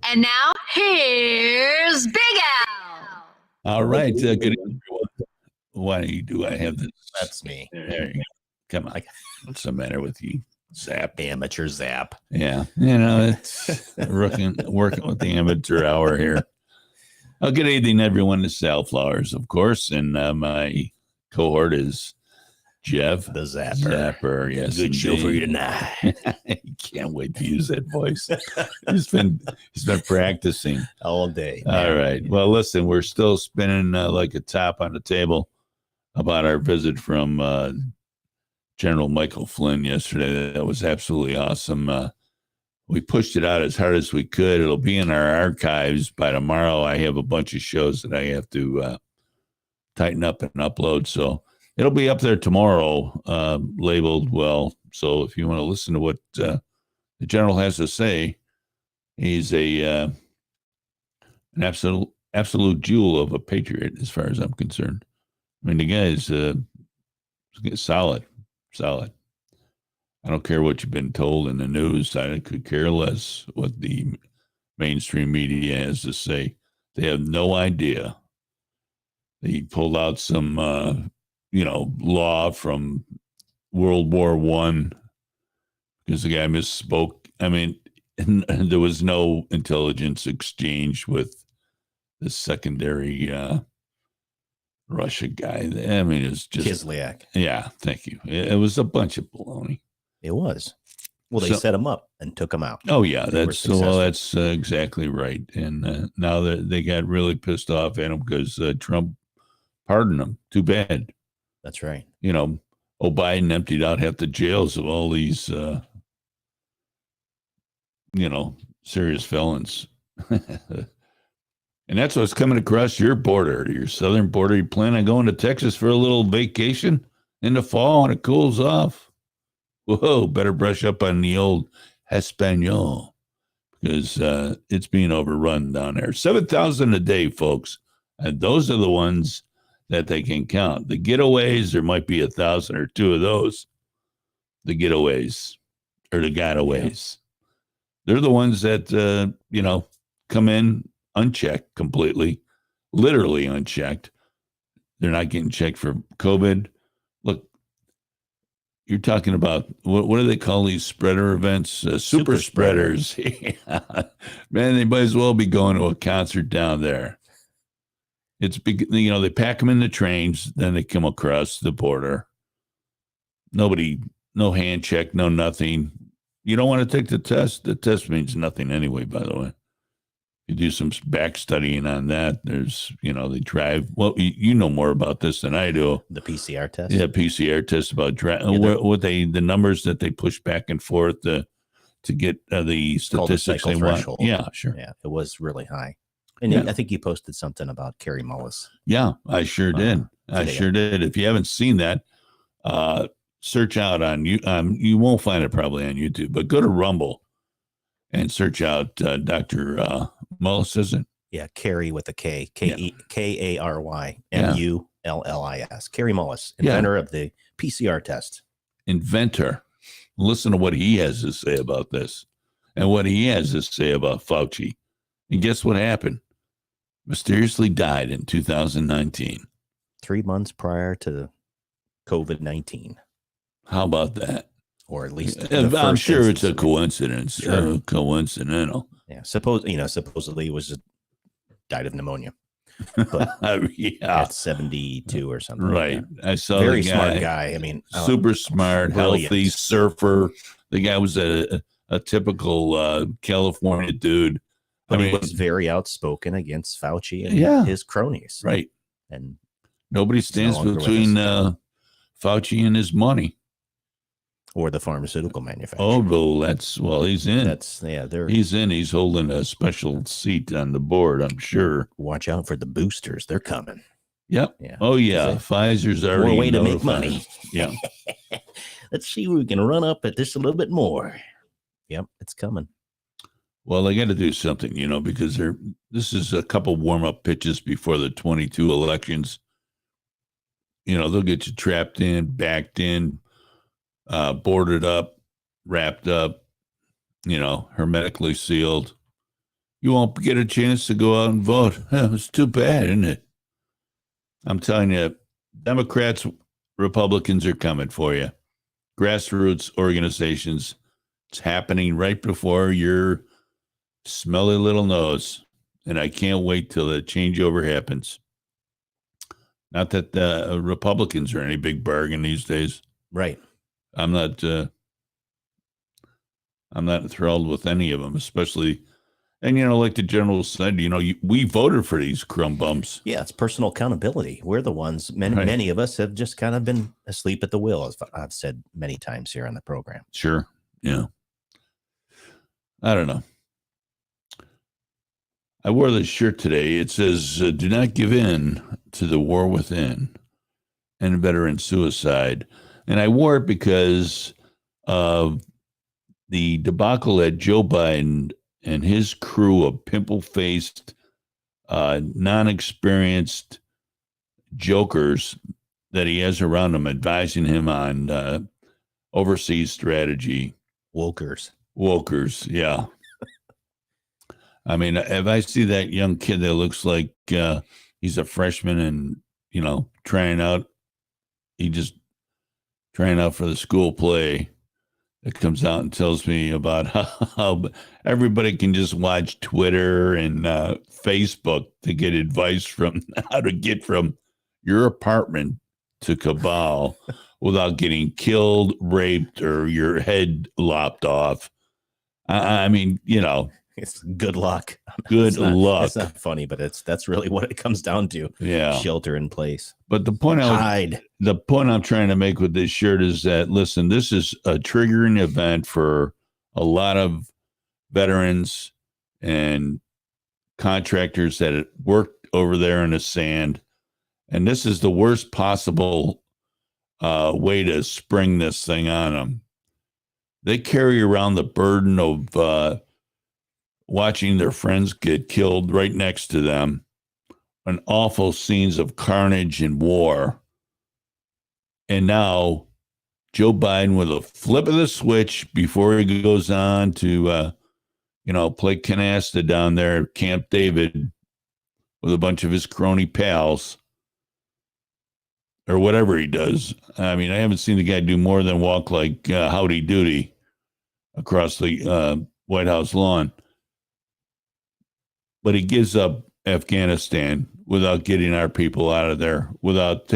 And now, here's Big Al. All right. Good evening, everyone. Why do I have this? That's me. There you go. Come on. What's the matter with you? Zap. Amateur zap. Yeah. It's working with the amateur hour here. Good evening, everyone. This is Sal Flowers, of course. And my cohort is Jeff. The Zapper. Yes. Good show for you tonight. Can't wait to use that voice. He's been practicing all day. All right. Well, listen, we're still spinning like a top on the table about our visit from General Michael Flynn yesterday. That was absolutely awesome. We pushed it out as hard as we could. It'll be in our archives by tomorrow. I have a bunch of shows that I have to tighten up and upload. So it'll be up there tomorrow, labeled well. So if you want to listen to what the general has to say, he's an absolute jewel of a patriot, as far as I'm concerned. I mean, the guy is solid. I don't care what you've been told in the news. I could care less what the mainstream media has to say. They have no idea. He pulled out some, law from World War I because the guy misspoke. I mean, there was no intelligence exchange with the secondary Russia guy. I mean, it's just Kislyak. Yeah, thank you. It was a bunch of baloney. It was. Well, they set him up and took him out. Oh yeah, that's exactly right. And now that they got really pissed off at him because Trump pardoned him. Too bad. That's right. Biden emptied out half the jails of all these, serious felons. And that's what's coming across your border, your southern border. You plan on going to Texas for a little vacation in the fall when it cools off? Whoa, better brush up on the old Espanol because it's being overrun down there. 7,000 a day, folks. And those are the ones that they can count. The getaways, there might be 1,000 or two of those. The getaways or the gotaways. Yeah. They're the ones that, come in unchecked completely, literally unchecked. They're not getting checked for COVID. Look, you're talking about, what do they call these spreader events? Super spreaders. Yeah. Man, they might as well be going to a concert down there. It's, they pack them in the trains, then they come across the border. Nobody, no hand check, no nothing. You don't want to take the test. The test means nothing anyway, by the way. You do some back studying on that. There's, they drive. Well, you know more about this than I do. The PCR test? Yeah, PCR test about the numbers that they push back and forth to get the statistics they want. Yeah, sure. Yeah, it was really high. And I think you posted something about Carrie Mullis. Yeah, I sure did. I sure did. If you haven't seen that, search out on you. You won't find it probably on YouTube, but go to Rumble and search out Dr. Mullis, is it? Yeah, Carrie with a K. Kary Mullis. Carrie Mullis, inventor of the PCR test. Inventor. Listen to what he has to say about this and what he has to say about Fauci. And guess what happened? Mysteriously died in 2019. 3 months prior to COVID-19. How about that? Or at least I'm sure it's a coincidence. Sure. Coincidental. Yeah. Supposedly it was died of pneumonia. But at 72 or something. Right. Like I saw very the guy, smart guy. I mean, super smart, brilliant. Healthy surfer. The guy was a typical California dude. But he was very outspoken against Fauci and his cronies. Right. And nobody stands between Fauci and his money. Or the pharmaceutical manufacturer. He's in. He's in. He's holding a special seat on the board, I'm sure. Watch out for the boosters. They're coming. Yep. Yeah. Oh, yeah. Pfizer's already more way to make money. Yeah. Let's see if we can run up at this a little bit more. Yep, it's coming. Well, they got to do something, because this is a couple warm-up pitches before the 22 elections. They'll get you trapped in, backed in, boarded up, wrapped up, hermetically sealed. You won't get a chance to go out and vote. It's too bad, isn't it? I'm telling you, Democrats, Republicans are coming for you. Grassroots organizations. It's happening right before your smelly little nose. And I can't wait till the changeover happens. Not that the Republicans are any big bargain these days. Right. I'm not thrilled with any of them, especially, and like the general said, we voted for these crumb bumps. Yeah, it's personal accountability. We're the ones. Many of us have just kind of been asleep at the wheel, as I've said many times here on the program. Sure. Yeah. I don't know. I wore this shirt today. It says, "Do not give in to the war within and veteran suicide." And I wore it because of the debacle at Joe Biden and his crew of pimple-faced, non-experienced jokers that he has around him advising him on overseas strategy. Wokers, yeah. I mean, if I see that young kid that looks like he's a freshman and, trying out for the school play, that comes out and tells me about how everybody can just watch Twitter and Facebook to get advice from how to get from your apartment to Cabal without getting killed, raped, or your head lopped off. I mean, it's good luck. Good luck. It's not funny, but that's really what it comes down to. Yeah. Shelter in place. But the point I'm trying to make with this shirt is that, listen, this is a triggering event for a lot of veterans and contractors that worked over there in the sand. And this is the worst possible way to spring this thing on them. They carry around the burden of watching their friends get killed right next to them, and awful scenes of carnage and war. And now Joe Biden, with a flip of the switch before he goes on to, play canasta down there at Camp David with a bunch of his crony pals, or whatever he does. I mean, I haven't seen the guy do more than walk like Howdy Doody across the White House lawn. But he gives up Afghanistan without getting our people out of there, without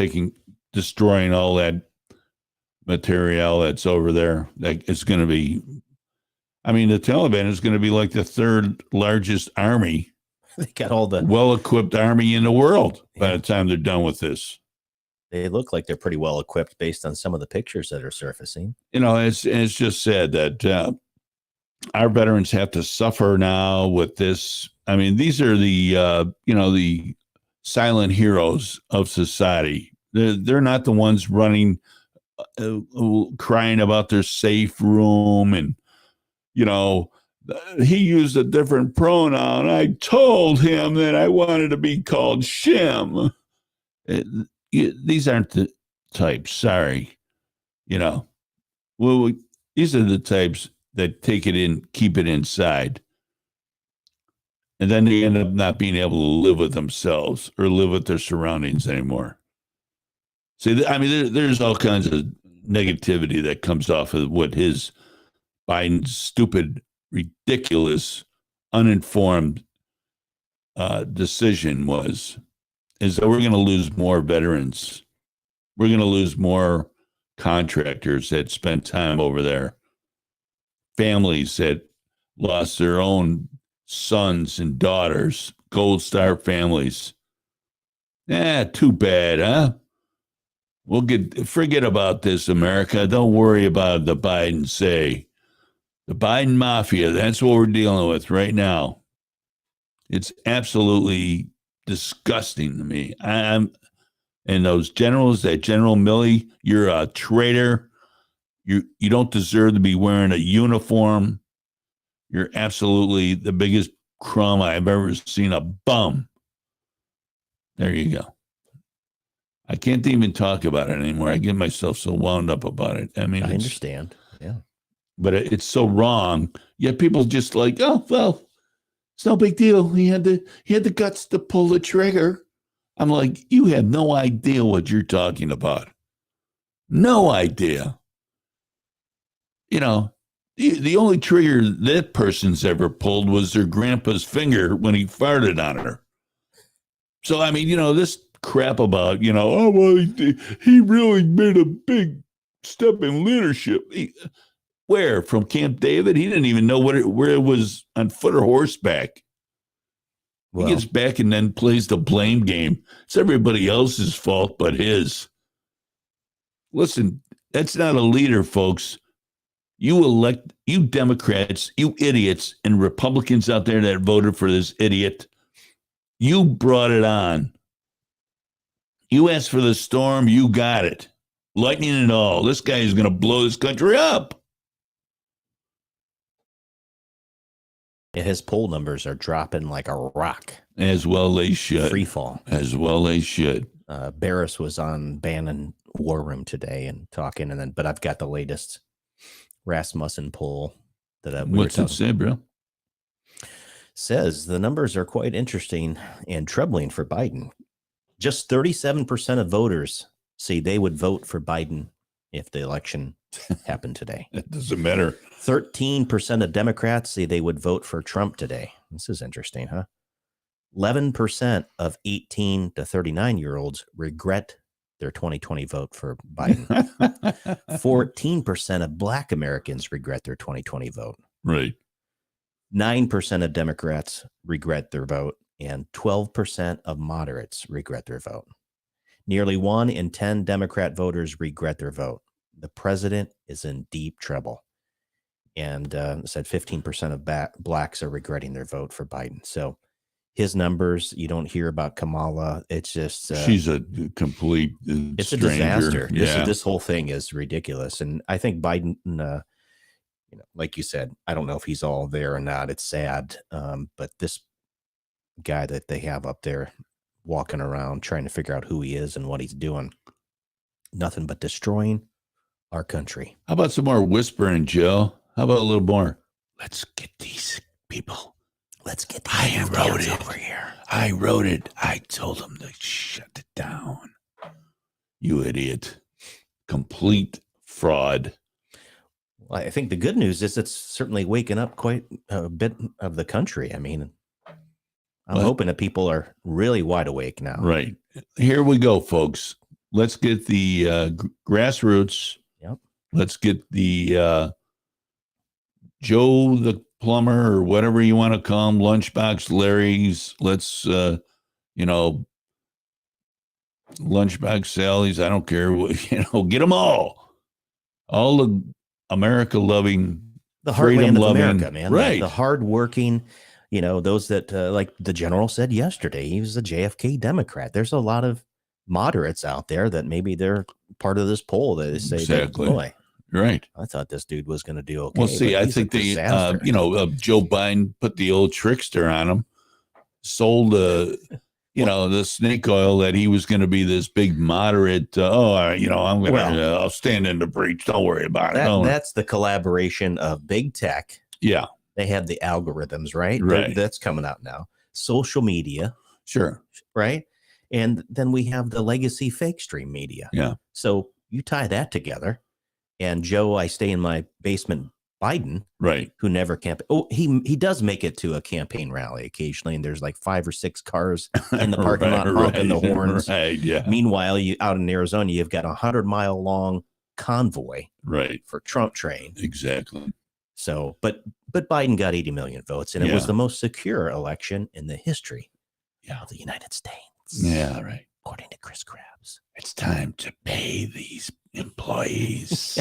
destroying all that material that's over there. That it's going to be, the Taliban is going to be like the third largest army. They got all the well-equipped army in the world by the time they're done with this. They look like they're pretty well equipped based on some of the pictures that are surfacing. It's just sad that our veterans have to suffer now with this. I mean, these are the silent heroes of society. They're not the ones running, crying about their safe room. And, he used a different pronoun. I told him that I wanted to be called Shim. These aren't the types. Sorry. These are the types that take it in, keep it inside. And then they end up not being able to live with themselves or live with their surroundings anymore. See, there's all kinds of negativity that comes off of what Biden's stupid, ridiculous, uninformed decision was, is that we're going to lose more veterans. We're going to lose more contractors that spent time over there. Families that lost their own sons and daughters, Gold Star families. Too bad, huh? Forget about this, America. Don't worry about the Biden say. The Biden mafia, that's what we're dealing with right now. It's absolutely disgusting to me. And those generals, that General Milley, you're a traitor. You don't deserve to be wearing a uniform. You're absolutely the biggest crumb I've ever seen, a bum. There you go. I can't even talk about it anymore. I get myself so wound up about it. I understand. Yeah. But it's so wrong. Yet people just like, oh, well, It's no big deal. He had the guts to pull the trigger. I'm like, you have no idea what you're talking about. No idea. You know, the only trigger that person's ever pulled was their grandpa's finger when he farted on her. So, I mean, this crap about, oh, well, he really made a big step in leadership. Where? From Camp David? He didn't even know where it was, on foot or horseback. Well, he gets back and then plays the blame game. It's everybody else's fault but his. Listen, that's not a leader, folks. You Democrats, you idiots, and Republicans out there that voted for this idiot, you brought it on. You asked for the storm, you got it. Lightning and all. This guy is going to blow this country up. His poll numbers are dropping like a rock. As well they should. Free fall. As well they should. Barris was on Bannon War Room today and talking, but I've got the latest Rasmussen poll that What's it say, bro? Says the numbers are quite interesting and troubling for Biden. Just 37% of voters say they would vote for Biden if the election happened today. It doesn't matter. 13% of Democrats say they would vote for Trump today. This is interesting, huh? 11% of 18 to 39-year-olds regret their 2020 vote for Biden. 14% of Black Americans regret their 2020 vote. Right. 9% of Democrats regret their vote, and 12% of moderates regret their vote. Nearly 1 in 10 Democrat voters regret their vote. The president is in deep trouble. And said 15% of blacks are regretting their vote for Biden. So his numbers, you don't hear about Kamala. It's just she's a complete it's stranger. A disaster. Yeah. This whole thing is ridiculous. And I think Biden, like you said, I don't know if he's all there or not. It's sad. But this guy that they have up there walking around trying to figure out who he is and what he's doing, nothing but destroying our country. How about some more whispering, Joe? How about a little more? Let's get these people. Let's get these I wrote it over here. I wrote it. I told them to shut it down. You idiot. Complete fraud. Well, I think the good news is it's certainly waking up quite a bit of the country. I mean, I'm hoping that people are really wide awake now. Right. Here we go, folks. Let's get the grassroots. Yep. Let's get the Joe the plumber or whatever you want to call him, Lunchbox Larry's. Let's, Lunchbox Sally's. I don't care. Get them all. All the America-loving, the heartland of loving, America, man. Right. The hardworking, those that, like the general said yesterday, he was a JFK Democrat. There's a lot of moderates out there that maybe they're part of this poll that they say, exactly. Boy, right. I thought this dude was going to do okay. Well, see, I think Joe Biden put the old trickster on him, sold the snake oil that he was going to be this big moderate. I'll stand in the breach. Don't worry about it. That's the collaboration of big tech. Yeah. They have the algorithms, right? Right. That's coming out now. Social media. Sure. Right. And then we have the legacy fake stream media. Yeah. So you tie that together. And Joe, I stay in my basement, Biden, right, who never campaign. Oh, he does make it to a campaign rally occasionally, and there's like 5 or 6 cars in the parking lot honking the horns. Right, yeah. Meanwhile, out in Arizona, you've got a 100-mile long convoy, right, for Trump train. Exactly. So, but Biden got 80 million votes, and it was the most secure election in the history of the United States. Yeah, right. According to Chris Krabs. It's time to pay these employees.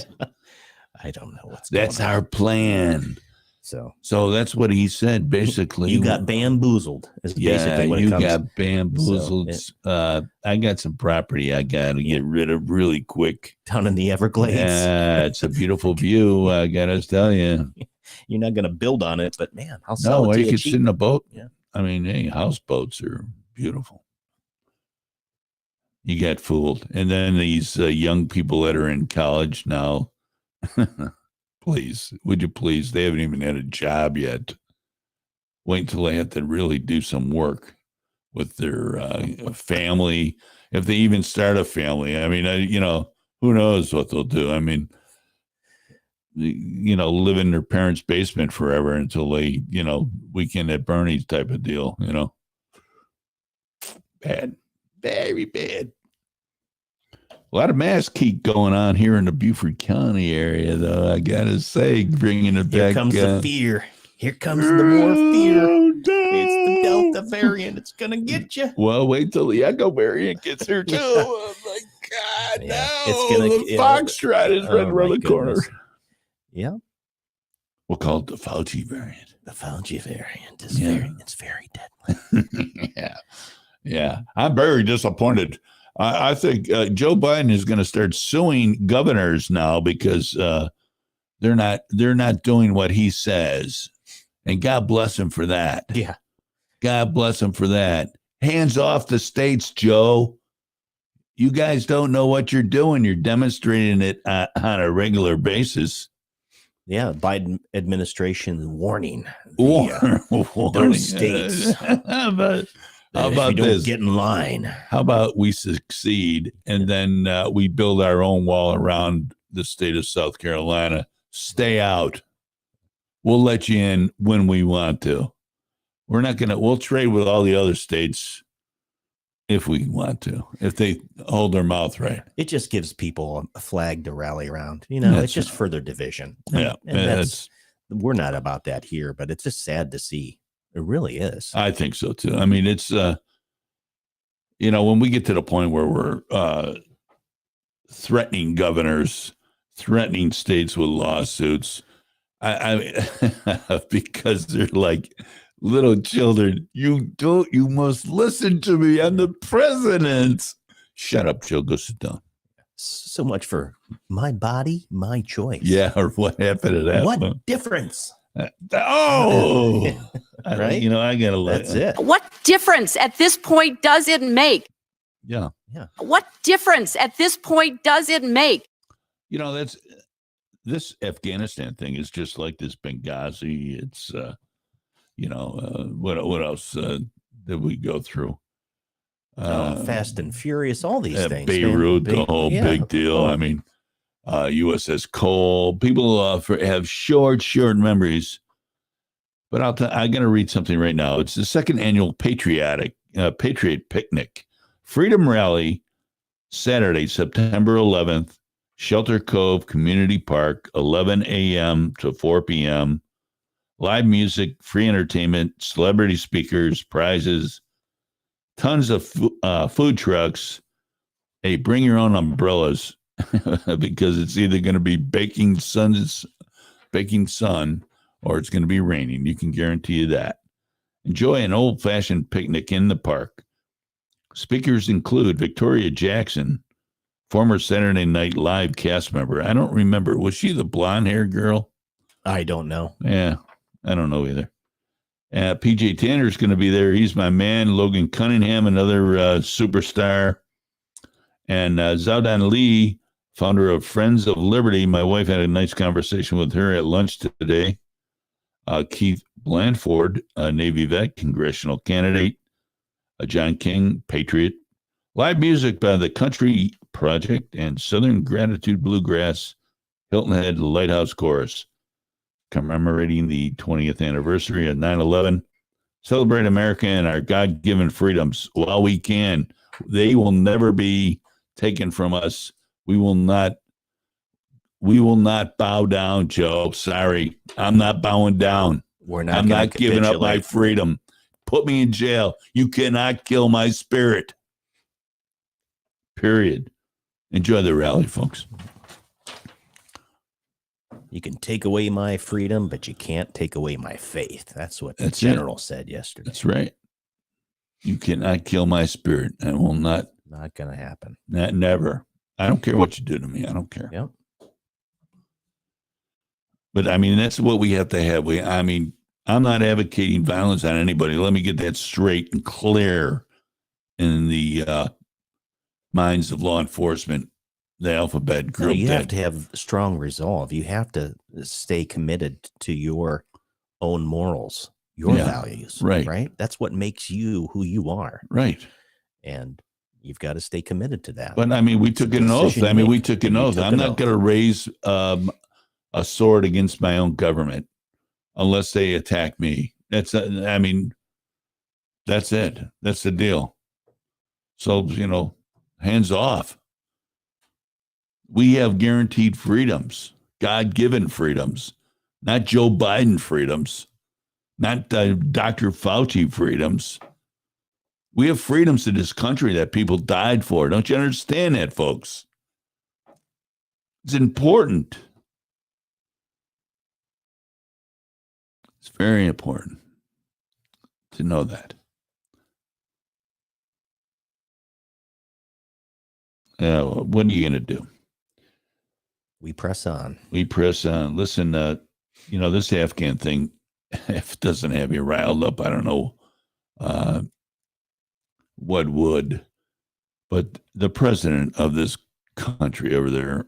I don't know what's That's going on. our plan. So that's what he said, basically. You got bamboozled. Is basically what it comes. Got bamboozled. I got some property I got to get rid of really quick. Down in the Everglades. Yeah, it's a beautiful view, I got to tell you. You're not going to build on it, but man, I'll sell it to you you could cheap. sit in a boat. Yeah. I mean, hey, houseboats are beautiful. You got fooled. And then these young people that are in college now, please, would you please? They haven't even had a job yet. wait until they have to really do some work with their family, if they even start a family. I mean, who knows what they'll do? I mean, live in their parents' basement forever until they, weekend at Bernie's type of deal, Bad, very bad. A lot of mass keep going on here in the Beaufort County area, though. I gotta say, bringing it back. Here comes the fear. Here comes the more fear. It's the Delta variant. It's gonna get you. Well, wait till the Echo variant gets here too. Oh my God, Yeah, no! it's gonna. The Foxtrot is right around the corner. Yeah, we'll call it the Fauci variant. The Fauci variant is very deadly. Yeah. I'm very disappointed. I think Joe Biden is going to start suing governors now because they're not doing what he says, and God bless him for that. Yeah, God bless him for that. Hands off the states, Joe. You guys don't know what you're doing. You're demonstrating it on a regular basis. Yeah, Biden administration warning those states. How about this? Get in line. How about we succeed and then we build our own wall around the state of South Carolina? Stay out. We'll let you in when we want to. We'll trade with all the other states if we want to, if they hold their mouth right. It just gives people a flag to rally around. It's just further division. Yeah. And we're not about that here, but it's just sad to see. It really is. I think so too. I mean, it's, when we get to the point where we're threatening governors, threatening states with lawsuits, because they're like little children. You must listen to me. I'm the president. Shut up, Joe. Go sit down. So much for my body, my choice. Yeah. Or what happened to that? What difference? Right? I gotta let. That's it. What difference at this point does it make? Yeah. What difference at this point does it make? That's this Afghanistan thing is just like this Benghazi. It's what else did we go through? Fast and Furious, all these things. Beirut, the whole big deal. I mean, USS Cole. People have short memories. But I'm going to read something right now. It's the second annual Patriot Picnic Freedom Rally, Saturday, September 11th, Shelter Cove Community Park, 11 a.m. to 4 p.m. Live music, free entertainment, celebrity speakers, prizes, tons of food trucks. Hey, bring your own umbrellas because it's either going to be baking sun, or it's going to be raining. You can guarantee you that. Enjoy an old-fashioned picnic in the park. Speakers include Victoria Jackson, former Saturday Night Live cast member. I don't remember. Was she the blonde-haired girl? I don't know. Yeah, I don't know either. PJ Tanner's going to be there. He's my man. Logan Cunningham, another superstar. And Zaudan Lee, founder of Friends of Liberty. My wife had a nice conversation with her at lunch today. Keith Blandford, a Navy vet, congressional candidate. John King, patriot. Live music by the Country Project and Southern Gratitude Bluegrass Hilton Head Lighthouse Chorus, commemorating the 20th anniversary of 9/11. Celebrate America and our God-given freedoms while we can. They will never be taken from us. We will not bow down, Joe. Sorry. I'm not bowing down. I'm not giving up my freedom. Put me in jail. You cannot kill my spirit. Period. Enjoy the rally, folks. You can take away my freedom, but you can't take away my faith. That's what the general said yesterday. That's right. You cannot kill my spirit. I will not. Not going to happen. Never. I don't care what you do to me. I don't care. Yep. But I mean, that's what we have to have. I'm not advocating violence on anybody. Let me get that straight and clear in the minds of law enforcement, the alphabet group. You have to have strong resolve. You have to stay committed to your own morals. your Yeah, values. right. Right. That's what makes you who you are. Right. And you've got to stay committed to that. But I mean, we took an oath. I mean, we took an oath. I'm not going to raise a sword against my own government unless they attack me. That's it. That's the deal. So, hands off. We have guaranteed freedoms, God-given freedoms, not Joe Biden freedoms, not Dr. Fauci freedoms. We have freedoms in this country that people died for. Don't you understand that, folks? It's important. It's very important to know that. What are you going to do? We press on. We press on. Listen, this Afghan thing, if it doesn't have you riled up, I don't know what would. But the president of this country over there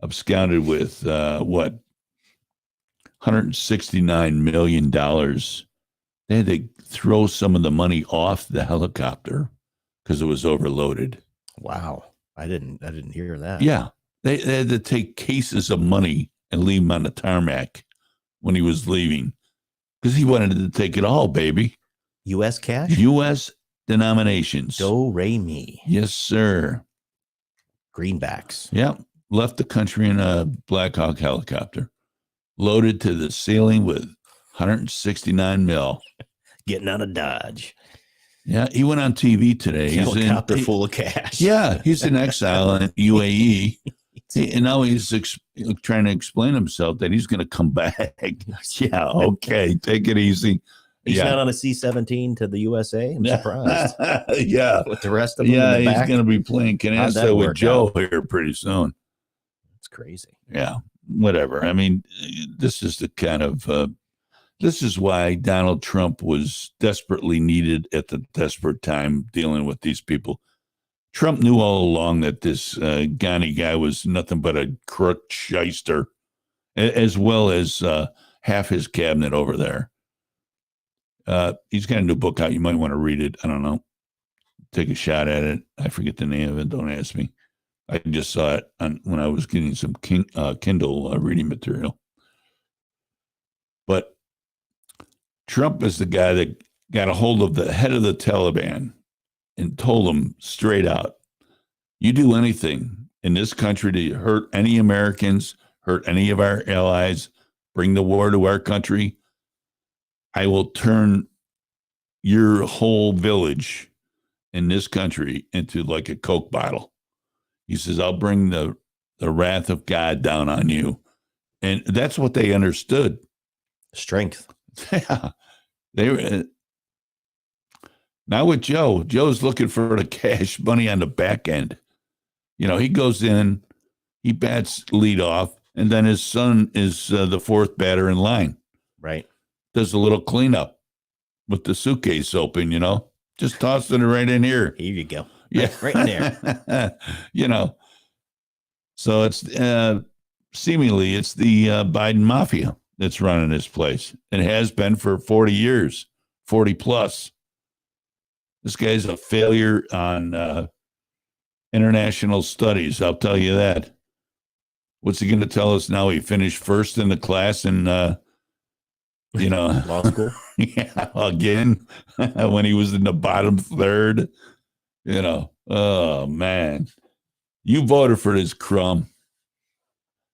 absconded with $169 million. They had to throw some of the money off the helicopter because it was overloaded. Wow. I didn't hear that. Yeah. They had to take cases of money and leave him on the tarmac when he was leaving because he wanted to take it all, baby. U.S. cash? U.S. denominations. Do, re, mi. Yes, sir. Greenbacks. Yep. Left the country in a Black Hawk helicopter, loaded to the ceiling with 169 mil. Getting out of Dodge. Yeah, he went on TV today. Helicopter full of cash. Yeah, he's in exile in UAE. And now he's trying to explain himself that he's going to come back. Yeah, okay, take it easy. He's not on a C-17 to the USA. I'm surprised. Yeah. With the rest of them Yeah, in the he's back. going to be playing canasta with Joe here pretty soon. It's crazy. Yeah, whatever. I mean, this is the kind of, this is why Donald Trump was desperately needed at the desperate time dealing with these people. Trump knew all along that this Ghani guy was nothing but a crook shyster, as well as half his cabinet over there. He's got a new book out. You might want to read it. I don't know. Take a shot at it. I forget the name of it. Don't ask me. I just saw it when I was getting some Kindle reading material. But Trump is the guy that got a hold of the head of the Taliban and told him straight out, you do anything in this country to hurt any Americans, hurt any of our allies, bring the war to our country, I will turn your whole village in this country into like a Coke bottle. He says, I'll bring the wrath of God down on you. And that's what they understood. Strength. Yeah. They were now with Joe. Joe's looking for the cash money on the back end. He goes in, he bats lead off, and then his son is the fourth batter in line. Right. Does a little cleanup with the suitcase open, just tossing it right in here. Here you go. Yeah. Right in there. So it's seemingly it's the Biden mafia that's running this place. It has been for 40 years, 40 plus. This guy's a failure on international studies. I'll tell you that. What's he going to tell us now? He finished first in the class in, law school. Yeah, again, when he was in the bottom third. Oh, man. You voted for this crumb.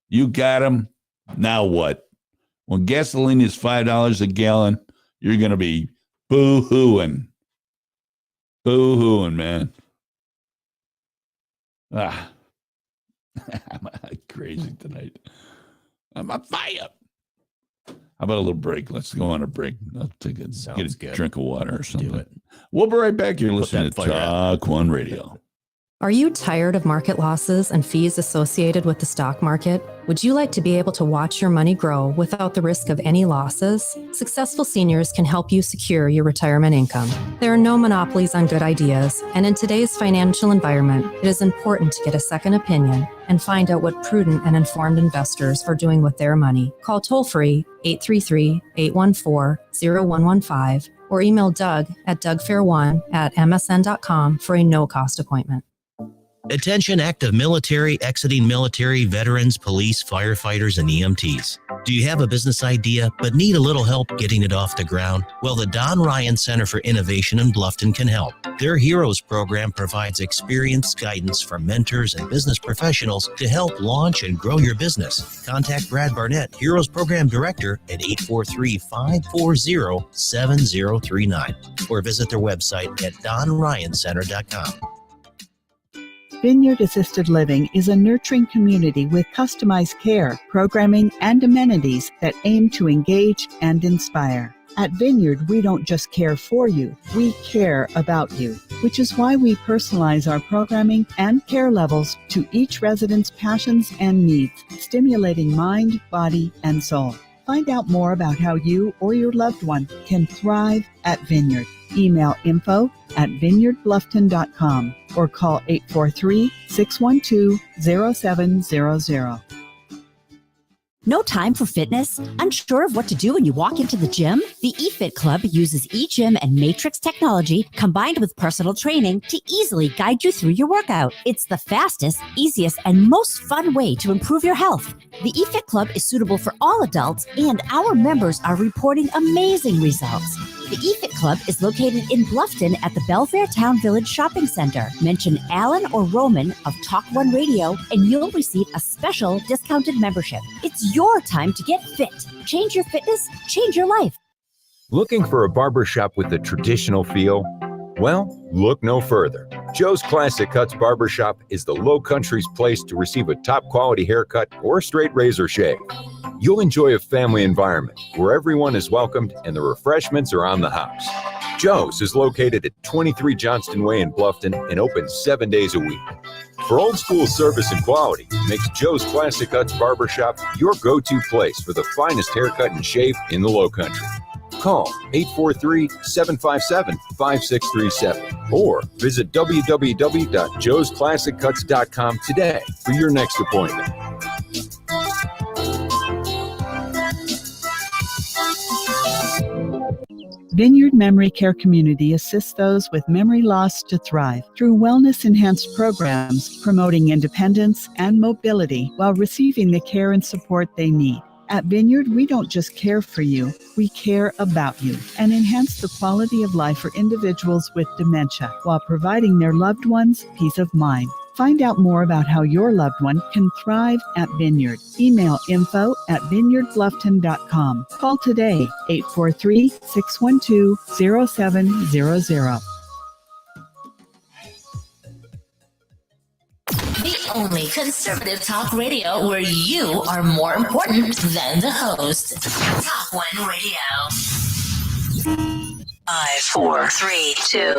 You got him. Now what? When gasoline is $5 a gallon, you're going to be boo-hooing. Boo-hooing, man. I'm crazy tonight. I'm on fire. How about a little break? Let's go on a break. I'll get a drink of water or something. Do it. We'll be right back. You're listening to that fire out. TalkOne Radio. Are you tired of market losses and fees associated with the stock market? Would you like to be able to watch your money grow without the risk of any losses? Successful Seniors can help you secure your retirement income. There are no monopolies on good ideas, and in today's financial environment, it is important to get a second opinion and find out what prudent and informed investors are doing with their money. Call toll-free 833-814-0115 or email Doug at dougfair1@msn.com for a no-cost appointment. Attention active military, exiting military, veterans, police, firefighters, and EMTs. Do you have a business idea but need a little help getting it off the ground? Well, the Don Ryan Center for Innovation in Bluffton can help. Their Heroes program provides experienced guidance from mentors and business professionals to help launch and grow your business. Contact Brad Barnett, Heroes Program Director, at 843-540-7039 or visit their website at donryancenter.com. Vineyard Assisted Living is a nurturing community with customized care, programming, and amenities that aim to engage and inspire. At Vineyard, we don't just care for you, we care about you, which is why we personalize our programming and care levels to each resident's passions and needs, stimulating mind, body, and soul. Find out more about how you or your loved one can thrive at Vineyard. Email info@vineyardbluffton.com or call 843-612-0700. No time for fitness? Unsure of what to do when you walk into the gym? The eFit Club uses eGym and Matrix technology combined with personal training to easily guide you through your workout. It's the fastest, easiest, and most fun way to improve your health. The eFit Club is suitable for all adults, and our members are reporting amazing results. The eFit Club is located in Bluffton at the Belfair Town Village Shopping Center. Mention Alan or Roman of TalkOne Radio, and you'll receive a special discounted membership. It's your time to get fit. Change your fitness, change your life. Looking for a barbershop with a traditional feel? Well, look no further. Joe's Classic Cuts Barbershop is the Low Country's place to receive a top quality haircut or straight razor shave. You'll enjoy a family environment where everyone is welcomed and the refreshments are on the house. Joe's is located at 23 Johnston Way in Bluffton and open 7 days a week. For old school service and quality, makes Joe's Classic Cuts Barbershop your go-to place for the finest haircut and shave in the Low Country. Call 843-757-5637 or visit www.joesclassiccuts.com today for your next appointment. Vineyard Memory Care Community assists those with memory loss to thrive through wellness-enhanced programs promoting independence and mobility while receiving the care and support they need. At Vineyard, we don't just care for you, we care about you and enhance the quality of life for individuals with dementia while providing their loved ones peace of mind. Find out more about how your loved one can thrive at Vineyard. Email info@vineyardbluffton.com. Call today, 843-612-0700. The only conservative talk radio where you are more important than the host. TalkOne Radio. 5, 4, 3, 2,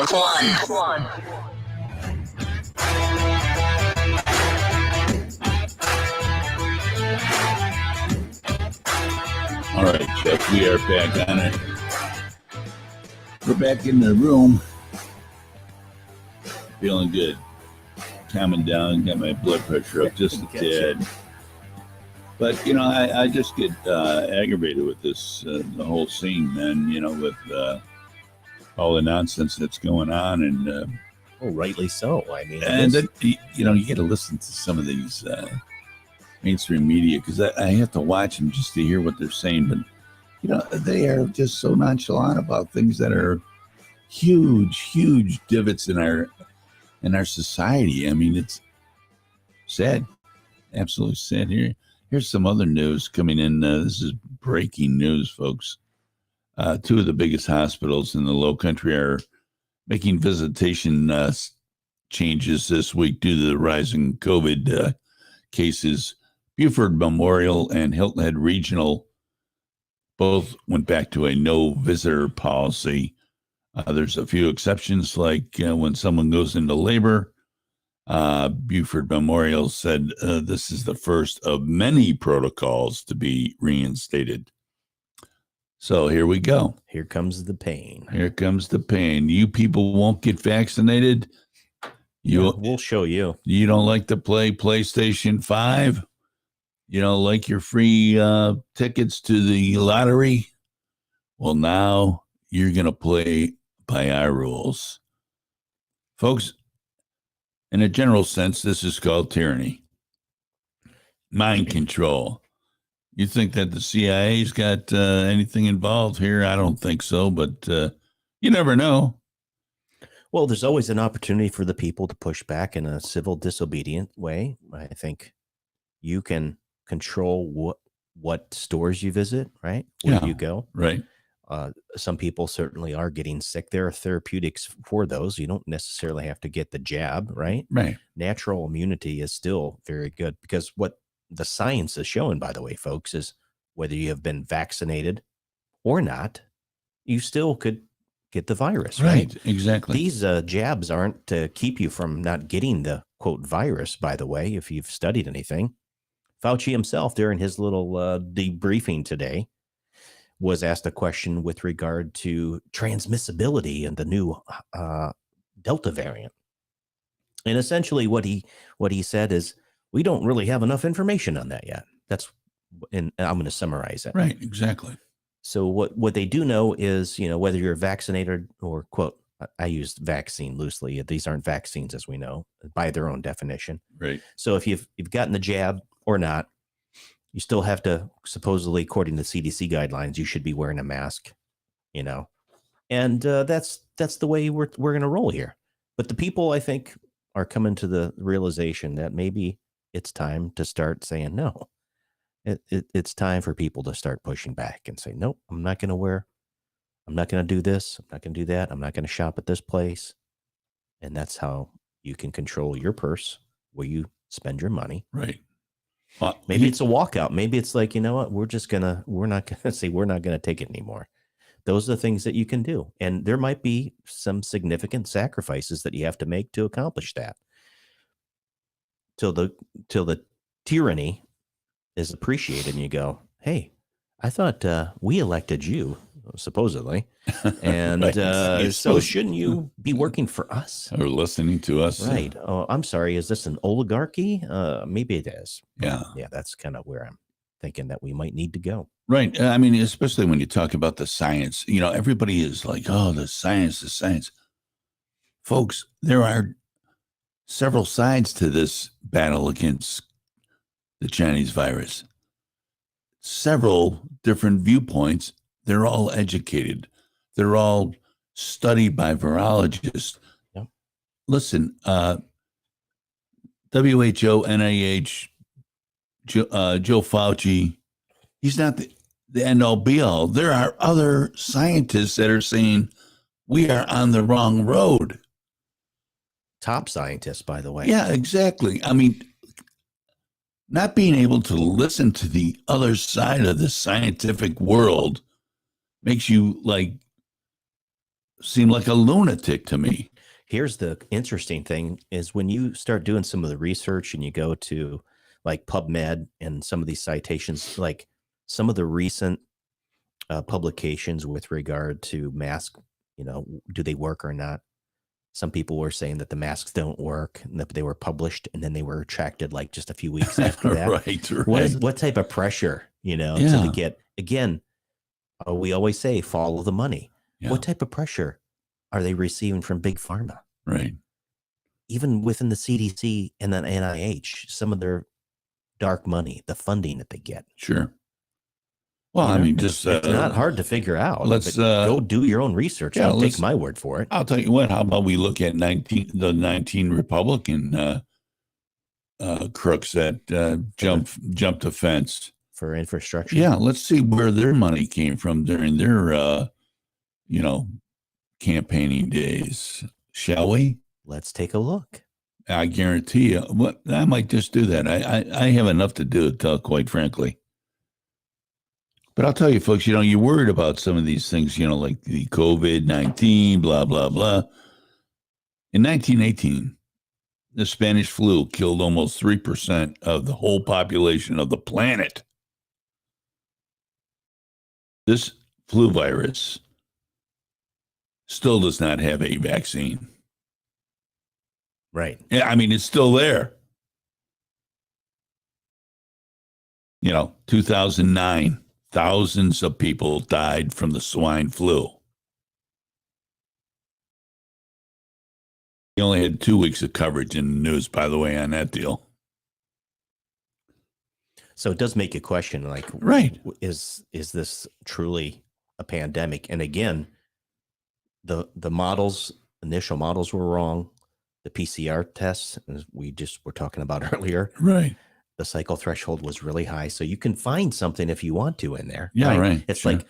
1. All right, Jeff, we are back on it. We're back in the room. Feeling good. Calming down, got my blood pressure up just a tad. But, you know, I just get aggravated with this, the whole scene, man, you know, with all the nonsense that's going on. And rightly so. I mean, and then, you know, you get to listen to some of these mainstream media because I have to watch them just to hear what they're saying. But, you know, they are just so nonchalant about things that are huge divots in our society. I mean, it's sad, absolutely sad. Here's some other news coming in. This is breaking news, folks. Two of the biggest hospitals in the Low Country are making visitation changes this week due to the rising COVID cases. Buford Memorial and Hilton Head Regional both went back to a no visitor policy. There's a few exceptions, like when someone goes into labor, Buford Memorial said this is the first of many protocols to be reinstated. So here we go. Here comes the pain. Here comes the pain. You people won't get vaccinated. We'll show you. You don't like to play PlayStation 5? You don't like your free tickets to the lottery? Well, now you're going to play by our rules. Folks, in a general sense, this is called tyranny. Mind control. You think that the CIA's got anything involved here? I don't think so, but you never know. Well, there's always an opportunity for the people to push back in a civil disobedient way. I think you can control what stores you visit, right? Where you go. Right. Some people certainly are getting sick. There are therapeutics for those. You don't necessarily have to get the jab, right? Right. Natural immunity is still very good because what the science is showing, by the way, folks, is whether you have been vaccinated or not, you still could get the virus, right? Exactly. These jabs aren't to keep you from not getting the, quote, virus, by the way, if you've studied anything. Fauci himself, during his little debriefing today, was asked a question with regard to transmissibility and the new Delta variant. And essentially what he said is, we don't really have enough information on that yet. And I'm going to summarize it. Right, exactly. So what they do know is, whether you're vaccinated or, quote, I used vaccine loosely. These aren't vaccines, as we know, by their own definition. Right. So if you've gotten the jab or not, you still have to, supposedly, according to CDC guidelines, you should be wearing a mask, and that's the way we're going to roll here. But the people, I think, are coming to the realization that maybe it's time to start saying no. It's time for people to start pushing back and say, nope, I'm not going to do this. I'm not going to do that. I'm not going to shop at this place. And that's how you can control your purse, where you spend your money. Right. Maybe it's a walkout. Maybe it's like, you know what? We're not going to take it anymore. Those are the things that you can do. And there might be some significant sacrifices that you have to make to accomplish that. Till the tyranny is appreciated and you go, hey, I thought we elected you, supposedly. And right. So shouldn't you be working for us? Or listening to us? Right. Oh, I'm sorry. Is this an oligarchy? Maybe it is. Yeah. Yeah, that's kind of where I'm thinking that we might need to go. Right. I mean, especially when you talk about the science, everybody is like, oh, the science. Folks, there are several sides to this battle against the Chinese virus. Several different viewpoints. They're all educated. They're all studied by virologists. Yep. Listen, WHO, NIH, Joe Fauci, he's not the end all be all. There are other scientists that are saying we are on the wrong road. Top scientists, by the way. Yeah, exactly. I mean, not being able to listen to the other side of the scientific world makes you seem like a lunatic to me. Here's the interesting thing is when you start doing some of the research and you go to like PubMed and some of these citations, like some of the recent publications with regard to masks, do they work or not? Some people were saying that the masks don't work and that they were published and then they were retracted like just a few weeks after that. Right. What type of pressure, to get, again, we always say, follow the money. Yeah. What type of pressure are they receiving from Big Pharma? Right. Even within the CDC and then NIH, some of their dark money, the funding that they get. Sure. Well, I mean, just it's not hard to figure out. Let's go do your own research. Don't take my word for it. I'll tell you what. How about we look at the 19 Republican crooks that jumped the fence for infrastructure? Yeah, let's see where their money came from during their campaigning days, shall we? Let's take a look. I guarantee you. I might just do that. I have enough to do, quite frankly. But I'll tell you, folks, you're worried about some of these things, like the COVID-19, blah, blah, blah. In 1918, the Spanish flu killed almost 3% of the whole population of the planet. This flu virus still does not have a vaccine. Right. Yeah, I mean, it's still there. 2009, thousands of people died from the swine flu. He only had 2 weeks of coverage in the news, by the way, on that deal. So it does make you question, like, right, is this truly a pandemic? And again, the initial models were wrong. The PCR tests, as we just were talking about earlier, right, the cycle threshold was really high. So you can find something if you want to in there. Yeah, right. It's sure. like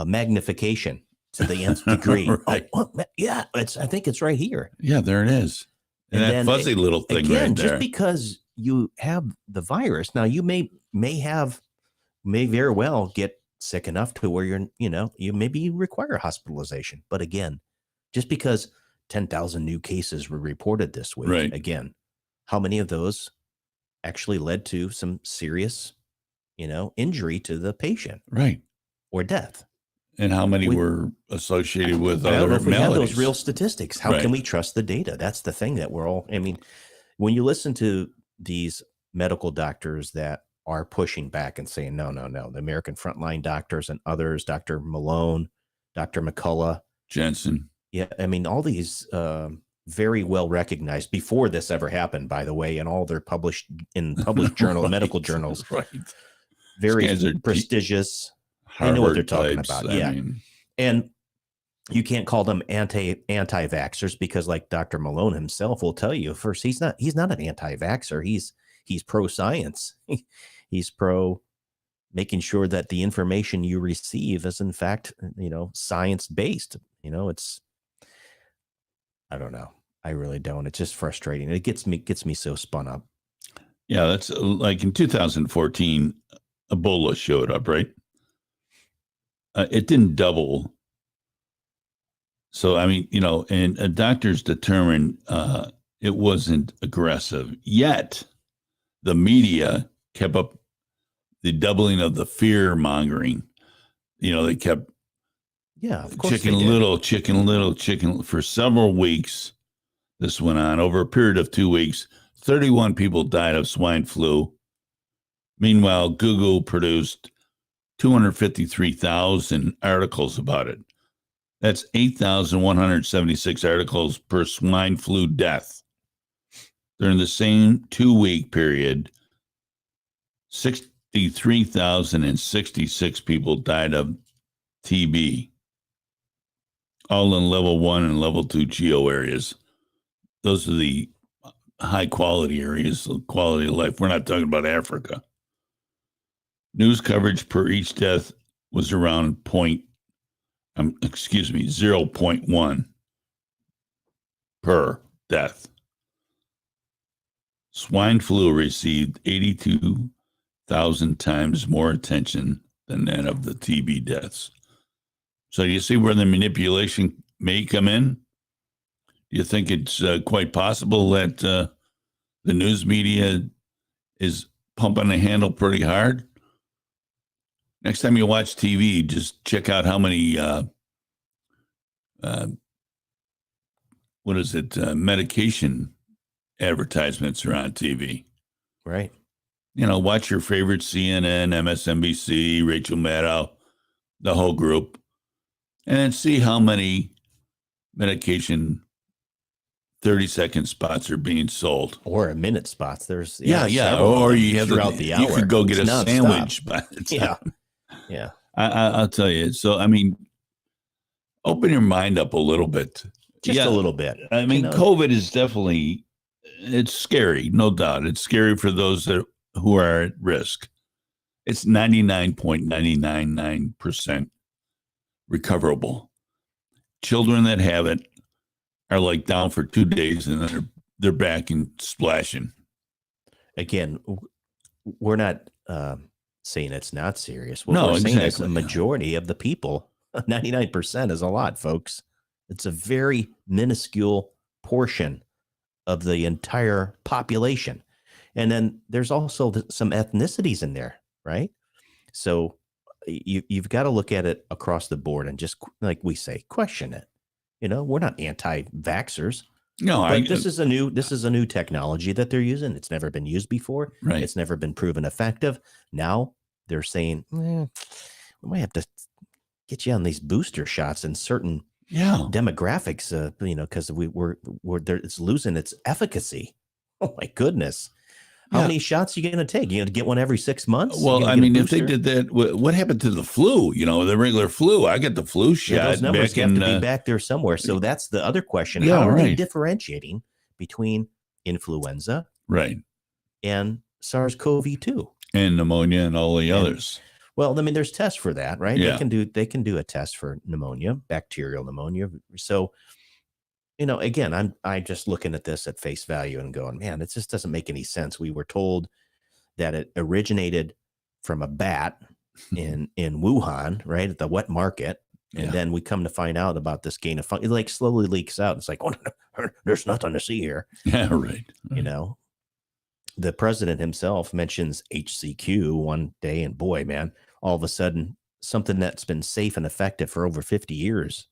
magnification to the nth degree. Right. Yeah, I think it's right here. Yeah, there it is. And that fuzzy little thing again, right there. Just because you have the virus, now you may very well get sick enough to where you maybe require hospitalization. But again, just because 10,000 new cases were reported this week, right. Again, how many of those actually led to some serious, injury to the patient, right, or death? And how many were associated with I don't other know if we have maladies? those real statistics. How can we trust the data? That's the thing that we're all. I mean, when you listen to these medical doctors that are pushing back and saying, no, the American frontline doctors and others, Dr. Malone, Dr. McCullough, Jensen. Yeah, I mean, all these very well recognized before this ever happened, by the way, and all they're published in published journal, right, medical journals, right? Very prestigious. They know what they're talking types, about. I mean. And you can't call them anti-vaxxers because, like Dr. Malone himself will tell you, first, he's not an anti-vaxxer. He's pro-science. He's pro making sure that the information you receive is in fact, science-based. It's, I don't know. I really don't. It's just frustrating. It gets me so spun up. Yeah, that's like in 2014, Ebola showed up, right? It didn't double. So, I mean, and doctors determined it wasn't aggressive. Yet, the media kept up the doubling of the fear mongering. They kept of course chicken little for several weeks. This went on over a period of 2 weeks. 31 people died of swine flu. Meanwhile, Google produced 253,000 articles about it. That's 8,176 articles per swine flu death. During the same 2-week period, 63,066 people died of TB, all in level 1 and level 2 geo areas. Those are the high quality areas, quality of life. We're not talking about Africa. News coverage per each death was around 0.1 per death. Swine flu received 82,000 times more attention than that of the TB deaths. So you see where the manipulation may come in? You think it's quite possible that the news media is pumping the handle pretty hard? Next time you watch TV, just check out how many, medication advertisements are on TV. Right. Watch your favorite CNN, MSNBC, Rachel Maddow, the whole group, and then see how many medication 30-second spots are being sold. Or a minute spots. There's or you have throughout the hour. You could go get It's a nonstop. sandwich by the time. Yeah. I'll tell you. So, I mean, open your mind up a little bit. Just a little bit. I mean, COVID is definitely, it's scary, no doubt. It's scary for those who are at risk. It's 99.999% recoverable. Children that have it are like down for 2 days and then they're back and splashing. Again, we're not saying it's not serious. What No, we're saying is exactly. the majority of the people, 99% is a lot, folks. It's a very minuscule portion of the entire population. And then there's also some ethnicities in there, right? So you've got to look at it across the board and just, like we say, question it. We're not anti-vaxxers. No, but this is a new technology that they're using. It's never been used before. Right. It's never been proven effective. Now they're saying, we might have to get you on these booster shots in certain demographics, because it's losing its efficacy. Oh my goodness. How many shots are you going to take? You're going to get one every 6 months? Well, I mean, if they did that, what happened to the flu? The regular flu. I get the flu shot. Those numbers have to be back there somewhere. So that's the other question. How are they differentiating between influenza and SARS-CoV-2? And pneumonia and all the others. Well, I mean, there's tests for that, right? Yeah. They can do a test for pneumonia, bacterial pneumonia. So, again, I'm just looking at this at face value and going, man, it just doesn't make any sense. We were told that it originated from a bat in Wuhan, right, at the wet market. And then we come to find out about this gain of function. It like slowly leaks out. It's like, oh, there's nothing to see here. Yeah, right. The president himself mentions HCQ one day, and boy, man, all of a sudden, something that's been safe and effective for over 50 years,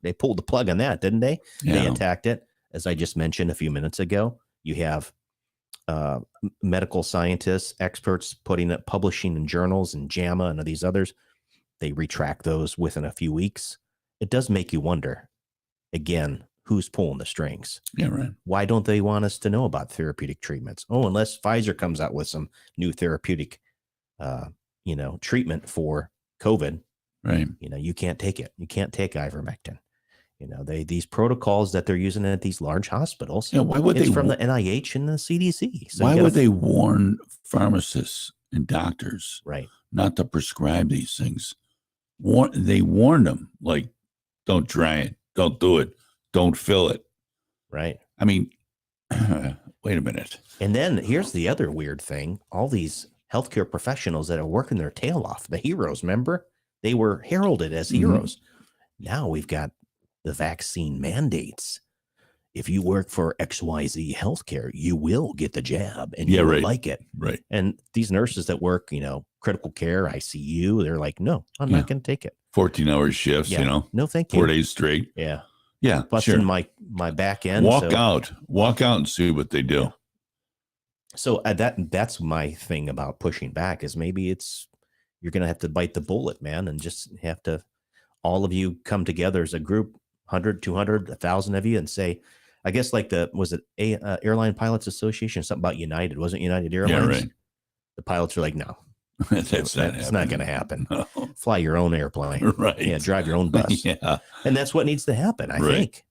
they pulled the plug on that, didn't they? Yeah. They attacked it. As I just mentioned a few minutes ago, you have medical scientists, experts publishing in journals and JAMA and these others. They retract those within a few weeks. It does make you wonder, again, who's pulling the strings? Yeah, right. Why don't they want us to know about therapeutic treatments? Oh, unless Pfizer comes out with some new therapeutic, treatment for COVID. Right. You can't take it. You can't take ivermectin. These protocols that they're using at these large hospitals. Yeah, why would it's they from the NIH and the CDC? So why would they warn pharmacists and doctors not to prescribe these things? They warn them, like, don't try it, don't do it, don't fill it. Right. I mean, wait a minute. And then here's the other weird thing. All these healthcare professionals that are working their tail off, the heroes, remember? They were heralded as heroes. Now we've got the vaccine mandates. If you work for XYZ healthcare, you will get the jab and you will like it. Right. And these nurses that work, critical care, ICU, they're like, no, I'm not going to take it. 14-hour shifts, No, thank you. 4 days straight. Yeah. Yeah. Busting my back end. Walk out and see what they do. Yeah. So that's my thing about pushing back is maybe you're going to have to bite the bullet, man, and just have to, all of you come together as a group, 100, 200, 1,000 of you, and say, I guess like Airline Pilots Association, something about United. Wasn't United Airlines? Yeah, right. The pilots are like, no, that's not going to happen. No. Fly your own airplane. Right. Yeah, drive your own bus. Yeah. And that's what needs to happen, I think.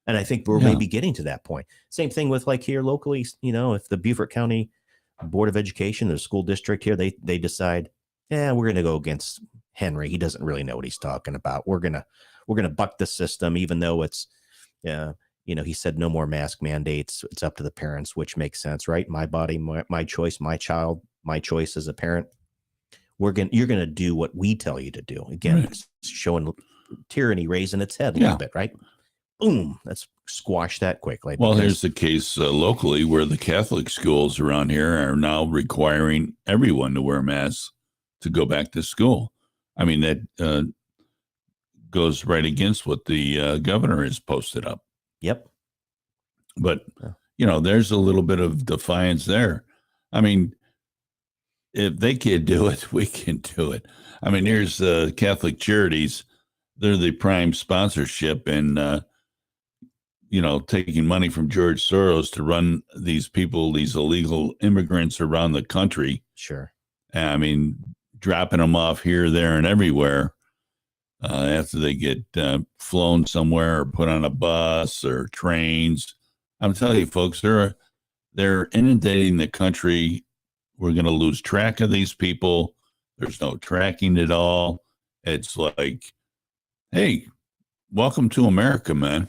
And I think we're maybe getting to that point. Same thing with like here locally, if the Beaufort County Board of Education, the school district here, they decide, we're going to go against Henry. He doesn't really know what he's talking about. We're going to buck the system, even though it's, he said no more mask mandates. It's up to the parents, which makes sense, right? My body, my choice, my child, my choice as a parent. You're going to do what we tell you to do. Again, it's showing tyranny raising its head a little bit, right? Boom, let's squash that quickly. Well, here's the case locally where the Catholic schools around here are now requiring everyone to wear masks to go back to school. I mean, that goes right against what the governor has posted up. Yep. But, there's a little bit of defiance there. I mean, if they can't do it, we can do it. I mean, here's Catholic Charities. They're the prime sponsorship and, taking money from George Soros to run these people, these illegal immigrants around the country. Sure. I mean, dropping them off here, there, and everywhere after they get flown somewhere or put on a bus or trains. I'm telling you, folks, they're inundating the country. We're going to lose track of these people. There's no tracking at all. It's like, hey, welcome to America, man.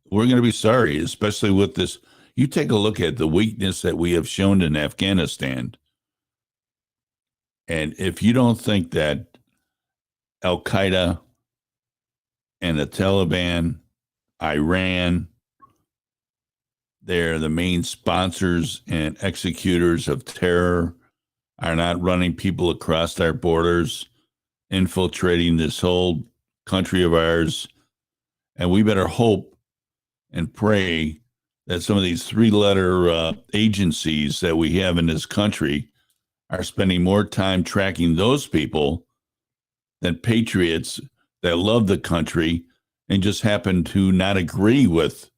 We're going to be sorry, especially with this. You take a look at the weakness that we have shown in Afghanistan. And if you don't think that Al-Qaeda and the Taliban, Iran, they're the main sponsors and executors of terror, are not running people across our borders, infiltrating this whole country of ours. And we better hope and pray that some of these three-letter agencies that we have in this country are spending more time tracking those people than patriots that love the country and just happen to not agree with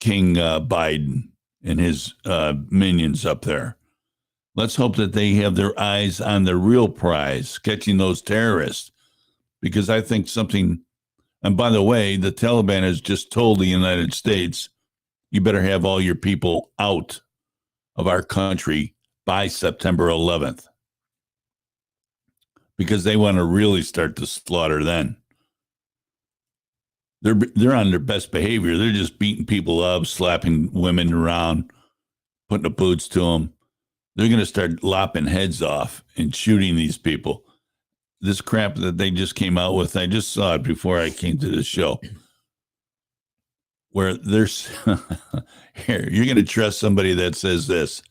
King Biden and his minions up there. Let's hope that they have their eyes on the real prize, catching those terrorists, because I think something, and by the way, the Taliban has just told the United States, you better have all your people out of our country by September 11th, because they want to really start to slaughter then. They're on their best behavior. They're just beating people up, slapping women around, putting the boots to them. They're going to start lopping heads off and shooting these people. This crap that they just came out with, I just saw it before I came to the show, where there's, here, you're going to trust somebody that says this.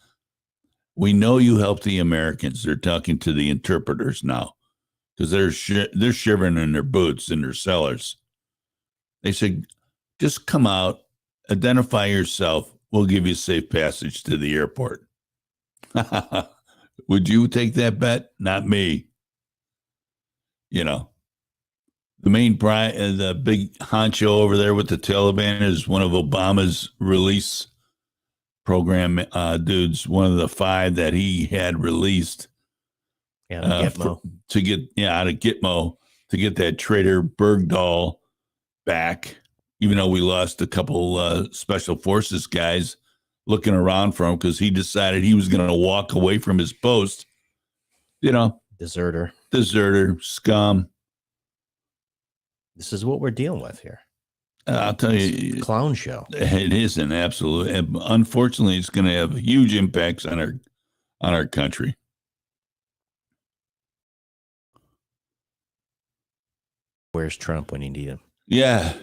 We know you helped the Americans. They're talking to the interpreters now because they're shivering in their boots in their cellars. They said, just come out, identify yourself. We'll give you safe passage to the airport. Would you take that bet? Not me. You know, the big honcho over there with the Taliban is one of Obama's release program dudes, one of the 5 that he had released out of Gitmo. Out of Gitmo to get that traitor Bergdahl back, even though we lost a couple special forces guys looking around for him because he decided he was going to walk away from his post. You know, Deserter, scum. This is what we're dealing with here. I'll tell you, clown show. It is an absolute. Unfortunately, it's going to have huge impacts on our country. Where's Trump when you need him? Yeah.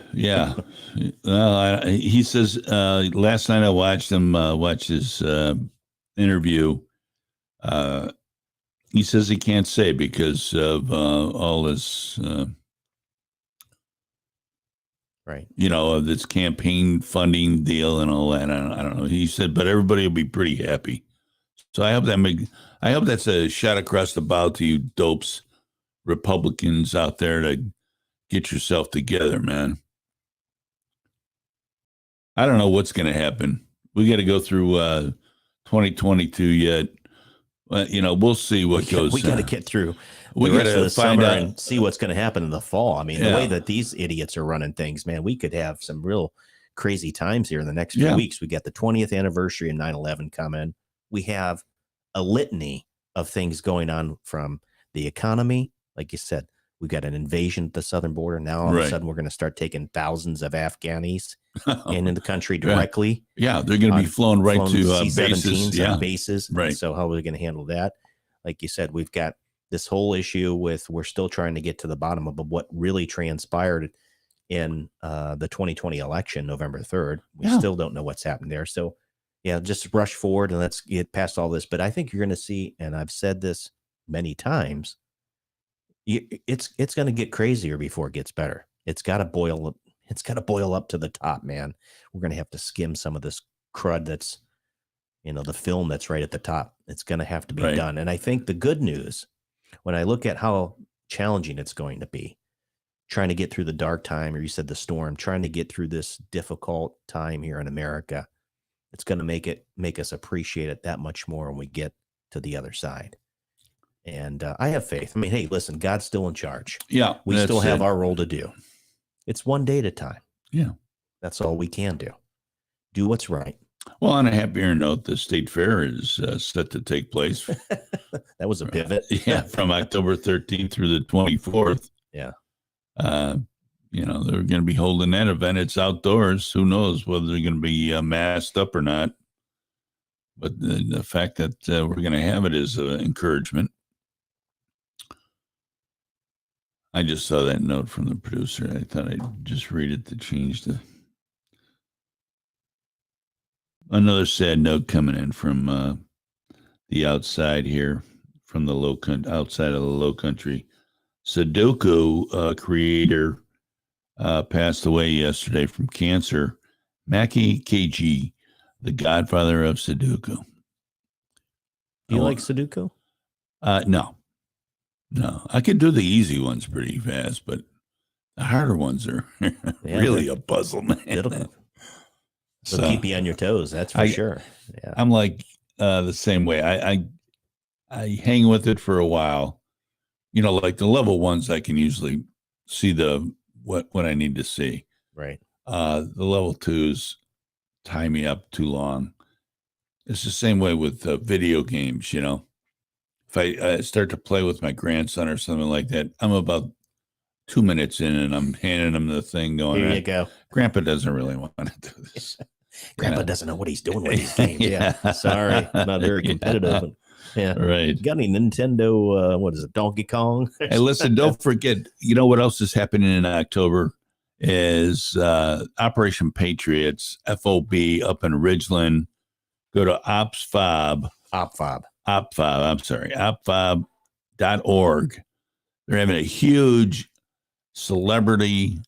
Well, he says last night I watched him watch his interview. He says he can't say because of all this. Right. Of this campaign funding deal and all that. I don't know. He said, but everybody will be pretty happy. So I hope that's a shot across the bow to you dopes, Republicans out there, to get yourself together, man. I don't know what's going to happen. We got to go through 2022 yet. We'll see what goes. We got to get through. We got to find out and see what's going to happen in the fall. I mean, the way that these idiots are running things, man, we could have some real crazy times here in the next few weeks. We got the 20th anniversary of 9/11 coming. We have a litany of things going on, from the economy, like you said. We got an invasion at the southern border. Now all of a sudden we're going to start taking thousands of Afghanis into the country directly. Yeah, they're going to be flown right to C-17s bases. Bases. Right. So how are we going to handle that? Like you said, we've got this whole issue with, we're still trying to get to the bottom of what really transpired in the 2020 election, November 3rd. We still don't know what's happened there. So just rush forward and let's get past all this. But I think you're going to see, and I've said this many times, it's going to get crazier before it gets better. It's got to boil up. It's got to boil up to the top, man. We're going to have to skim some of this crud that's, the film that's right at the top. It's going to have to be done. And I think the good news, when I look at how challenging it's going to be, trying to get through the dark time, or you said the storm, trying to get through this difficult time here in America, it's going to make us appreciate it that much more when we get to the other side. And I have faith. I mean, hey, listen, God's still in charge. Yeah. We still have our role to do. It's one day at a time. Yeah. That's all we can do. Do what's right. Well, on a happier note, the state fair is set to take place. That was a pivot. From October 13th through the 24th. Yeah. They're going to be holding that event. It's outdoors. Who knows whether they're going to be masked up or not. But the fact that we're going to have it is an encouragement. I just saw that note from the producer. I thought I'd just read it to change the Another sad note coming in from the outside here, from the outside of the low country. Sudoku creator passed away yesterday from cancer. Maki Keiji, the godfather of Sudoku. Do you like Sudoku? No. I can do the easy ones pretty fast, but the harder ones are really a puzzle, man. It'll keep you on your toes, that's for sure. Yeah, I'm like the same way. I hang with it for a while. You know, like the level ones, I can usually see what I need to see. Right. The level twos tie me up too long. It's the same way with video games. You know, if I start to play with my grandson or something like that, I'm about 2 minutes in and I'm handing him the thing going, here you go. Grandpa doesn't really want to do this. Grandpa doesn't know what he's doing with these games. Yeah. Sorry. Not very competitive. Yeah. Right. Got any Nintendo, what is it, Donkey Kong? Hey, listen, don't forget, you know what else is happening in October is Operation Patriots, FOB up in Ridgeland. Go to opfob.org. They're having a huge celebrity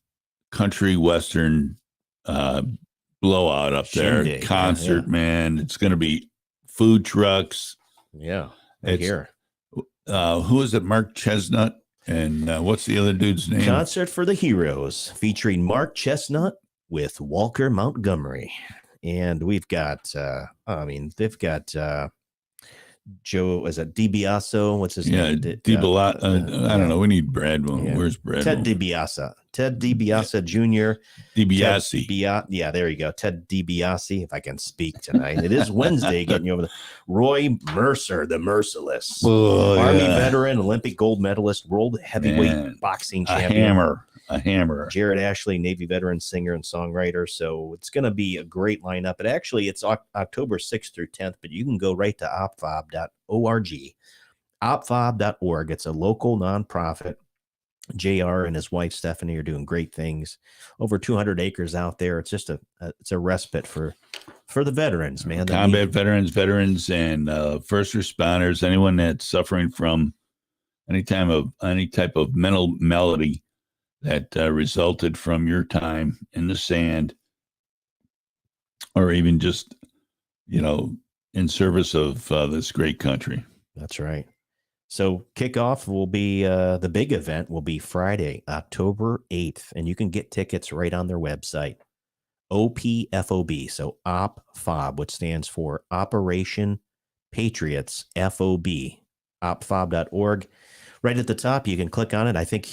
country western blowout up there. Shindig. Concert, man. It's going to be food trucks. Yeah. Here. Who is it? Mark Chestnut. And what's the other dude's name? Concert for the Heroes, featuring Mark Chestnut with Walker Montgomery. And we've got, they've got Joe, is it DiBiase? What's his name? I don't know. We need Brad. Yeah. Where's Brad? Ted DiBiase Jr. DiBiase. Yeah, there you go. Ted DiBiase, if I can speak tonight. It is Wednesday, getting you over the Roy Mercer, the Merciless. Army veteran, Olympic gold medalist, world heavyweight boxing champion. A hammer. Jared Ashley, Navy veteran, singer, and songwriter. So it's going to be a great lineup. But actually, it's October 6th through 10th, but you can go right to opfob.org. Opfob.org. It's a local nonprofit. JR and his wife Stephanie are doing great things. Over 200 acres out there. It's just it's a respite for the veterans, man. Combat veterans, and first responders, anyone that's suffering from any type of mental malady that resulted from your time in the sand, or even just, in service of this great country. That's right. So kickoff will be, the big event will be Friday, October 8th, and you can get tickets right on their website, OPFOB, so OPFOB, which stands for Operation Patriots, FOB, opfob.org. Right at the top, you can click on it. I think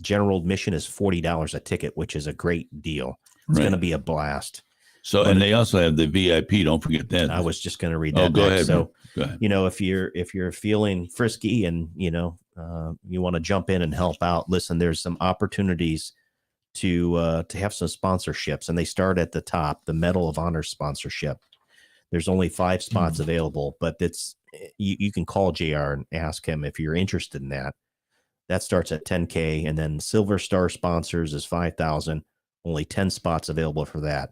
general admission is $40 a ticket, which is a great deal. It's going to be a blast. So, and they also have the VIP. Don't forget that. I was just going to read that. Oh, go ahead. So, go ahead. If you're feeling frisky and you want to jump in and help out, listen. There's some opportunities to have some sponsorships, and they start at the top. The Medal of Honor sponsorship. There's only 5 spots available, but you can call JR and ask him if you're interested in that. That starts at $10K, and then Silver Star sponsors is $5,000. Only 10 spots available for that.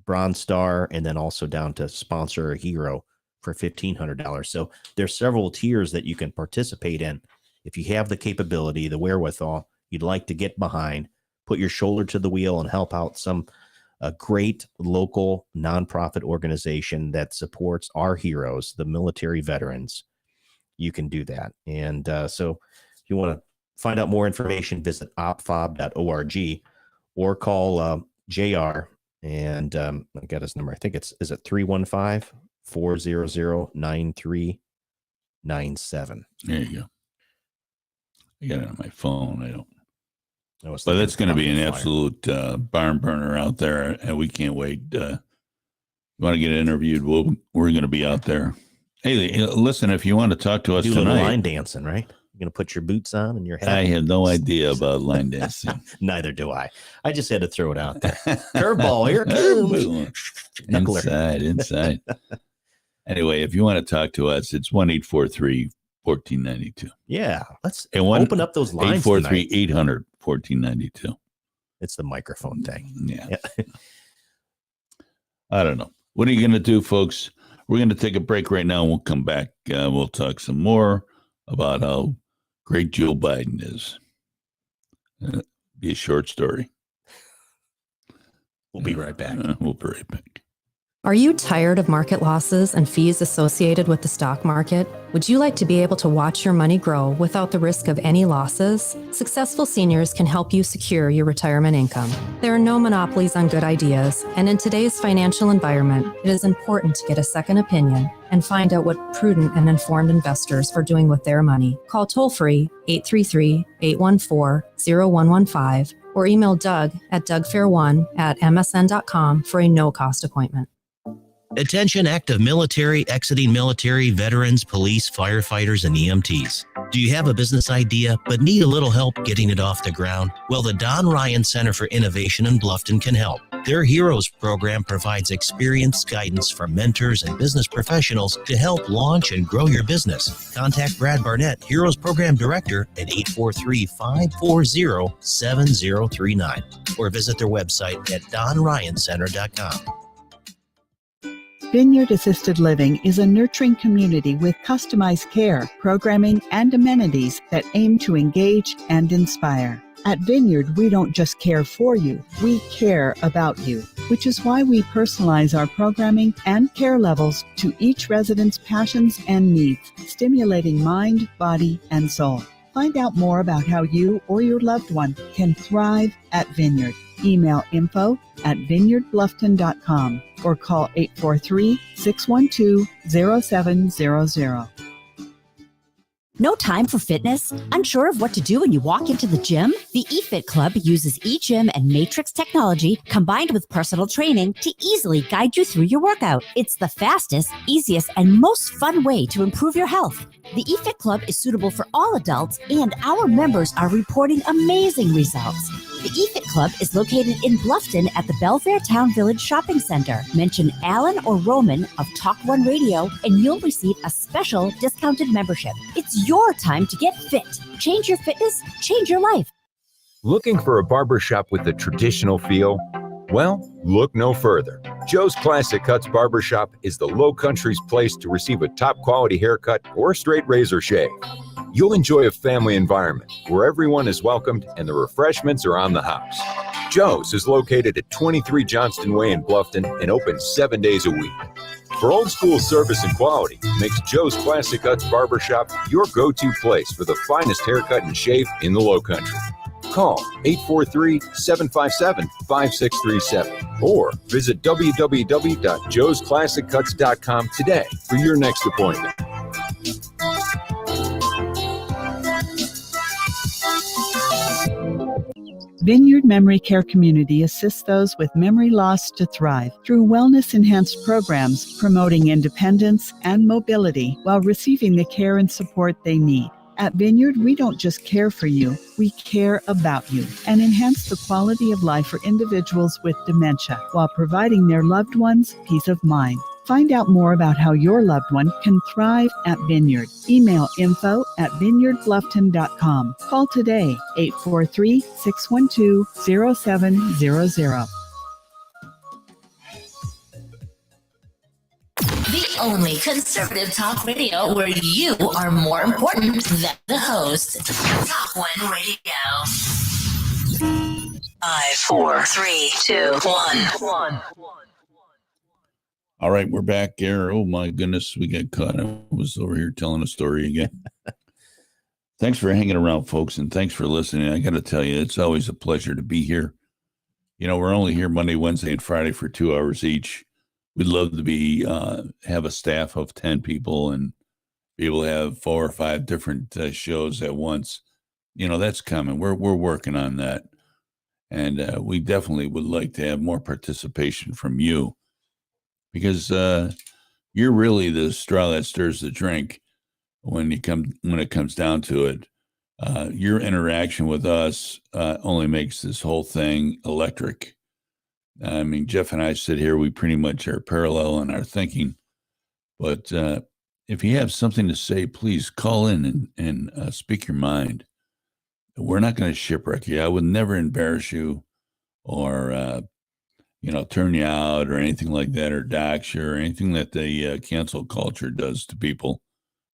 Bronze Star, and then also down to sponsor a hero for $1,500. So there's several tiers that you can participate in. If you have the capability, the wherewithal, you'd like to get behind, put your shoulder to the wheel and help out a great local nonprofit organization that supports our heroes, the military veterans, you can do that. And so if you want to find out more information, visit opfob.org or call JR. And I got his number. I think is it 315-400-9397. There you go. I got it on my phone. I don't. But that's going to be an absolute barn burner out there, and we can't wait. You want to get interviewed? We're going to be out there. Hey, listen, if you want to talk to us do tonight, a little line dancing, right? You're going to put your boots on and your head. I have no idea about line dancing. Neither do I. I just had to throw it out there. Curveball, here it comes. Inside. Anyway, if you want to talk to us, it's 1-843-1492. Yeah, let's open up those lines. 843-800-1492. It's the microphone thing. Yeah. I don't know. What are you going to do, folks? We're going to take a break right now, and we'll come back. We'll talk some more about how great Joe Biden is. Be a short story. We'll be right back. We'll be right back. Are you tired of market losses and fees associated with the stock market? Would you like to be able to watch your money grow without the risk of any losses? Successful Seniors can help you secure your retirement income. There are no monopolies on good ideas, and in today's financial environment, it is important to get a second opinion and find out what prudent and informed investors are doing with their money. Call toll-free 833-814-0115 or email Doug at dougfair1@msn.com for a no-cost appointment. Attention active military, exiting military, veterans, police, firefighters, and EMTs. Do you have a business idea but need a little help getting it off the ground? Well, the Don Ryan Center for Innovation in Bluffton can help. Their Heroes program provides experienced guidance from mentors and business professionals to help launch and grow your business. Contact Brad Barnett, Heroes Program Director, at 843-540-7039 or visit their website at donryancenter.com. Vineyard Assisted Living is a nurturing community with customized care, programming, and amenities that aim to engage and inspire. At Vineyard, we don't just care for you, we care about you, which is why we personalize our programming and care levels to each resident's passions and needs, stimulating mind, body, and soul. Find out more about how you or your loved one can thrive at Vineyard. Email info@vineyardbluffton.com or call 843-612-0700. No time for fitness? Unsure of what to do when you walk into the gym? The eFit Club uses eGym and Matrix technology combined with personal training to easily guide you through your workout. It's the fastest, easiest, and most fun way to improve your health. The eFit Club is suitable for all adults, and our members are reporting amazing results. The eFit Club is located in Bluffton at the Belfair Town Village Shopping Center. Mention Alan or Roman of TalkOne Radio, and you'll receive a special discounted membership. It's your time to get fit. Change your fitness, change your life. Looking for a barbershop with a traditional feel? Well, look no further. Joe's Classic Cuts Barbershop is the Low Country's place to receive a top quality haircut or straight razor shave. You'll enjoy a family environment where everyone is welcomed and the refreshments are on the house. Joe's is located at 23 Johnston Way in Bluffton and open 7 days a week. For old school service and quality, makes Joe's Classic Cuts Barbershop your go-to place for the finest haircut and shave in the Low Country. Call 843-757-5637 or visit www.joesclassiccuts.com today for your next appointment. Vineyard Memory Care Community assists those with memory loss to thrive through wellness-enhanced programs promoting independence and mobility while receiving the care and support they need. At Vineyard, we don't just care for you, we care about you and enhance the quality of life for individuals with dementia while providing their loved ones peace of mind. Find out more about how your loved one can thrive at Vineyard. Email info@vineyardbluffton.com. Call today, 843-612-0700. The only conservative talk radio where you are more important than the host. TalkOne Radio. 5, 4, 3, 2, 1. All right, we're back here. Oh, my goodness, we got caught. I was over here telling a story again. Thanks for hanging around, folks, and thanks for listening. I got to tell you, it's always a pleasure to be here. You know, we're only here Monday, Wednesday, and Friday for 2 hours each. We'd love to be have a staff of 10 people and be able to have 4 or 5 different shows at once. You know, that's coming. We're working on that. And we definitely would like to have more participation from you. Because you're really the straw that stirs the drink when it comes down to it. Your interaction with us only makes this whole thing electric. I mean, Jeff and I sit here, we pretty much are parallel in our thinking. But if you have something to say, please call in and speak your mind. We're not going to shipwreck you. I would never embarrass you or turn you out or anything like that, or dox you, or anything that the cancel culture does to people.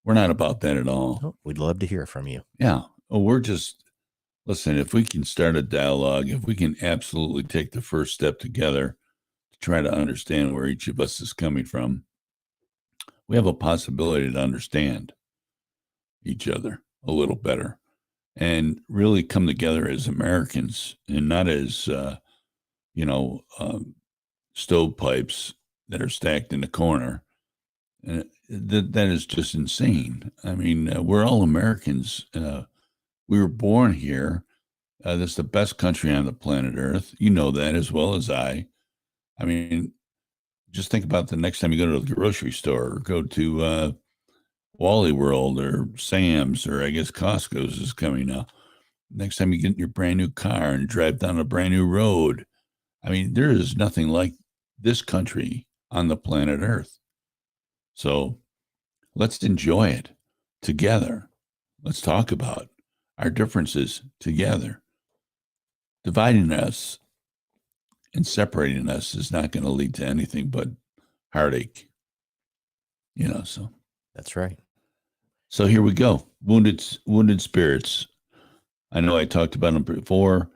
We're not about that at all. Oh, we'd love to hear from you. Yeah. We're just, listen, if we can start a dialogue, if we can absolutely take the first step together to try to understand where each of us is coming from, we have a possibility to understand each other a little better and really come together as Americans and not as, stovepipes that are stacked in the corner. That is just insane. I mean, we're all Americans. We were born here. This is the best country on the planet Earth. You know that as well as I. I mean, just think about the next time you go to the grocery store or go to Wally World or Sam's, or I guess Costco's is coming now. Next time you get in your brand new car and drive down a brand new road. I mean, there is nothing like this country on the planet Earth. So let's enjoy it together. Let's talk about our differences together. Dividing us and separating us is not going to lead to anything but heartache. So. That's right. So here we go. Wounded spirits. I know I talked about them before.